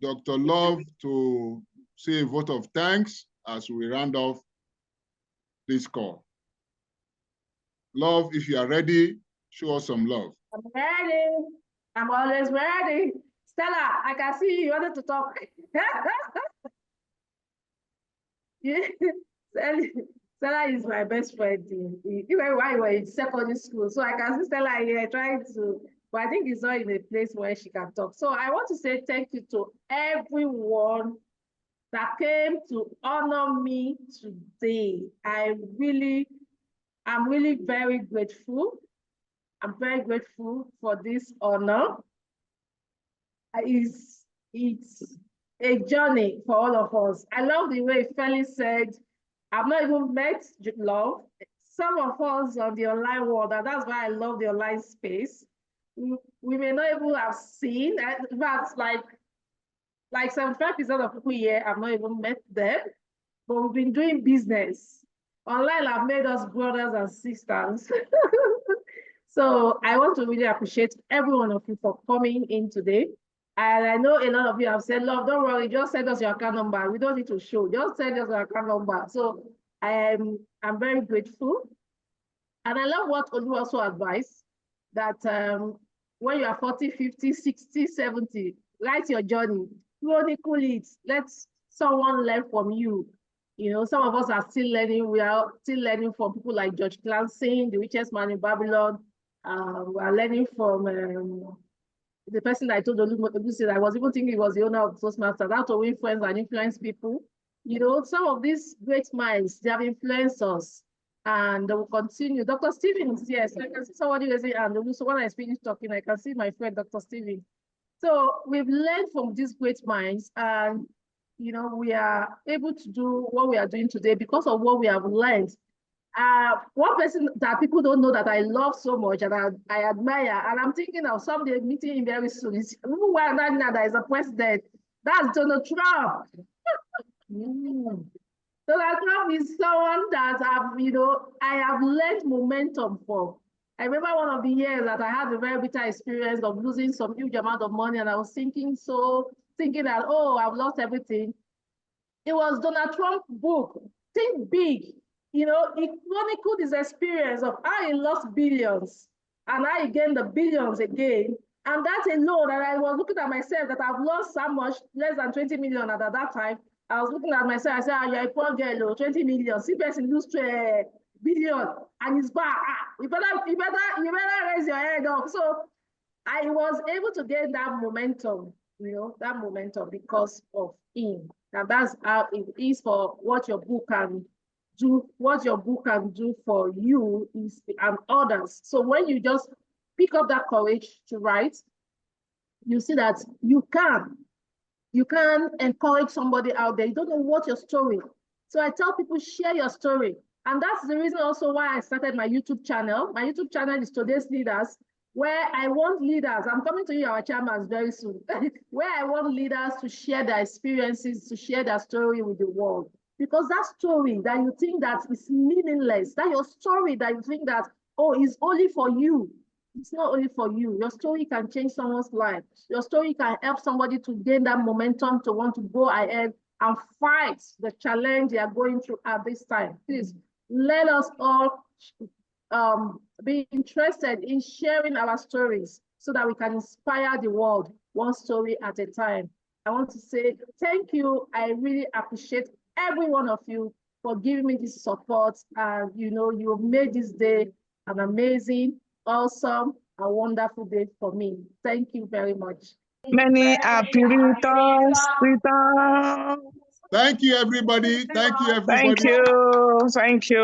Dr. Love to say a vote of thanks as we round off this call. Love, if you are ready, show us some love. I'm ready. I'm always ready. Stella, I can see you wanted to talk. Stella is my best friend. Even while we were in secondary school. So I can see Stella here trying to, but I think it's not in a place where she can talk. So I want to say thank you to everyone that came to honor me today. I'm really very grateful. I'm very grateful for this honor. It's a journey for all of us. I love the way Felix said, I've not even met Love. Some of us on the online world, and that's why I love the online space. We may not even have seen, but like 75% of people here, I've not even met them, but we've been doing business. Online have made us brothers and sisters. So I want to really appreciate every one of you for coming in today. And I know a lot of you have said, Love, don't worry, just send us your account number. We don't need to show, just send us your account number. So I'm very grateful. And I love what Olu also advised, that when you are 40, 50, 60, 70, write your journey, chronicle it, let someone learn from you. You know, some of us are still learning. We are still learning from people like George Clansing, the richest man in Babylon. We are learning from the person that I told Olu, I was even thinking he was the owner of Toastmasters, how to influence and influence people. You know, some of these great minds, they have influenced us and they will continue. Dr. Stevens, yes, I can see somebody raising hand. So when I finish talking, I can see my friend, Dr. Stevens. So we've learned from these great minds, and you know, we are able to do what we are doing today because of what we have learned. One person that people don't know that I love so much and I admire, and I'm thinking of someday meeting him very soon. Is why now there is a president. That's Donald Trump. Donald Trump is someone that I have learned momentum from. I remember one of the years that I had a very bitter experience of losing some huge amount of money, and I was thinking that, oh, I've lost everything. It was Donald Trump's book, Think Big. You know, he chronicled his experience of how he lost billions and how he gained the billions again. And that alone, and I was looking at myself that I've lost so much, less than 20 million at that time. I was looking at myself, I said, you're a poor girl, 20 million. See person lose to a billion and he's back. You better raise your head up. So I was able to gain that momentum, that momentum because of him. And that's how it is for what your book can do, what your book can do for you and others. So when you just pick up that courage to write, you see that you can encourage somebody out there. You don't know what your story. So I tell people, share your story. And that's the reason also why I started my YouTube channel. My YouTube channel is Today's Leaders. where I want leaders, I'm coming to you, our chairman, very soon, where I want leaders to share their experiences, to share their story with the world. Because that story that you think that is meaningless, that your story that you think that, oh, is only for you. It's not only for you. Your story can change someone's life. Your story can help somebody to gain that momentum to want to go ahead and fight the challenge they are going through at this time. Please, let us all be interested in sharing our stories so that we can inspire the world one story at a time. I want to say thank you. I really appreciate every one of you for giving me this support. And you have made this day an amazing, awesome, and wonderful day for me. Thank you very much. Many happy returns. Thank you, everybody. Thank you, everybody. Thank you. Thank you.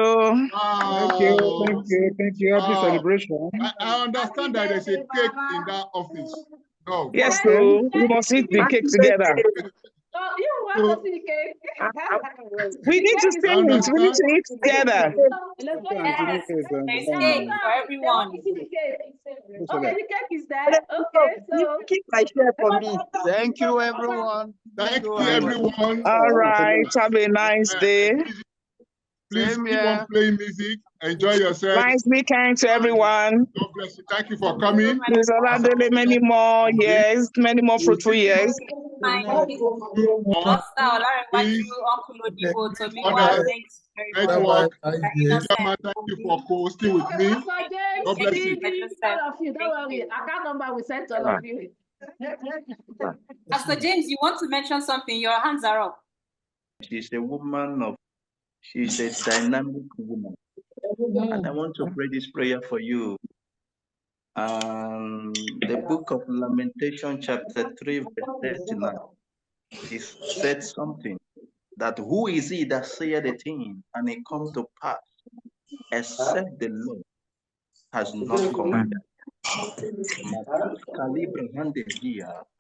Wow. Thank you. Thank you. Happy celebration. I understand that there's a cake in that office. No. Yes, so we must eat the cake together. You want to see the cake? We need to sing it. We need to eat together. Yes, there's cake for everyone. Okay, the cake is there. Okay, so keep my share for me. Thank you, everyone. Thank you, everyone. All right. Have a nice day. Please keep on playing music. Enjoy yourself. Nice weekend to everyone. God bless you. Thank you for coming. Please, Oladele, many more years, many more fruitful years. Thank you. Network. Thank you for hosting with me. God bless you. All of you, don't worry. Account number we sent to all of you. Pastor James, you want to mention something? Your hands are up. She's a woman of, she's a dynamic woman. And I want to pray this prayer for you. The book of Lamentation, chapter 3, verse 39, it said something that who is he that saith a thing and it comes to pass, except the Lord has not commanded.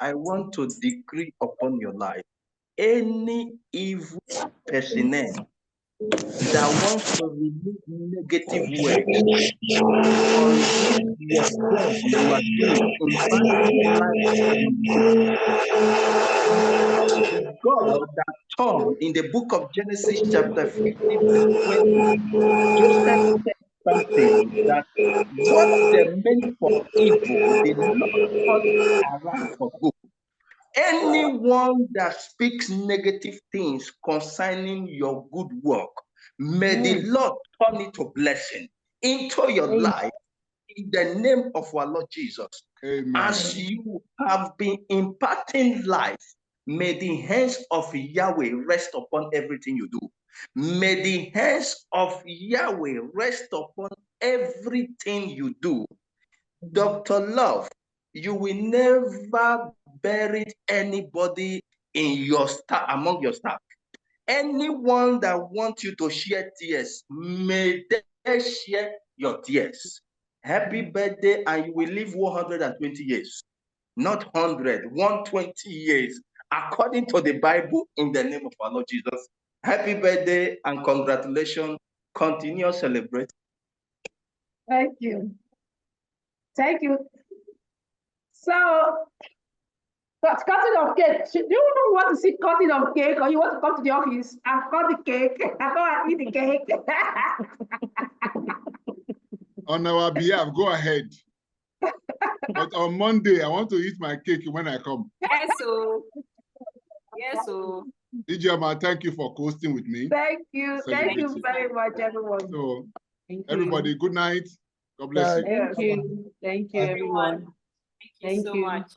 I want to decree upon your life any evil person that wants to release negative words on this your job you are doing, impacting life. The God that turned in the book of Genesis, chapter 50, verse 20, Joseph said something that what they meant for evil, the Lord turned around for good. Anyone that speaks negative things concerning your good work, may the Lord turn it to blessing into your life in the name of our Lord Jesus. Amen. As you have been imparting life, may the hands of Yahweh rest upon everything you do. May the hands of Yahweh rest upon everything you do. Dr. Love, you will never bury anybody in your staff, among your staff. Anyone that wants you to share tears, may they share your tears. Happy birthday, and you will live 120 years, not 100, 120 years, according to the Bible, in the name of our Lord Jesus. Happy birthday and congratulations. Continue celebrating. Thank you. Thank you. So, cutting of cake. Do you want to see cutting of cake, or you want to come to the office and cut the cake and go and eat the cake? On our behalf, go ahead. But on Monday, I want to eat my cake when I come. Yes, so. Yes, so. Ijoma, thank you for hosting with me. Thank you. Thank you very much, everyone. So, everybody, good night. God bless you. Thank you. Thank you, everyone. Thank you so much.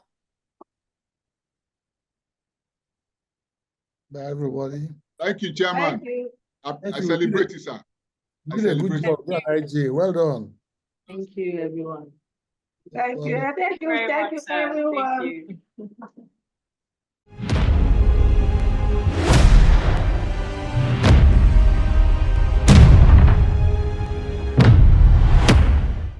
Bye, everybody. Thank you, Chairman. Thank you. I celebrate you, sir. You did a good job, IJ. Well done. Thank you, everyone. Thank you. Thank you. Thank you, everyone.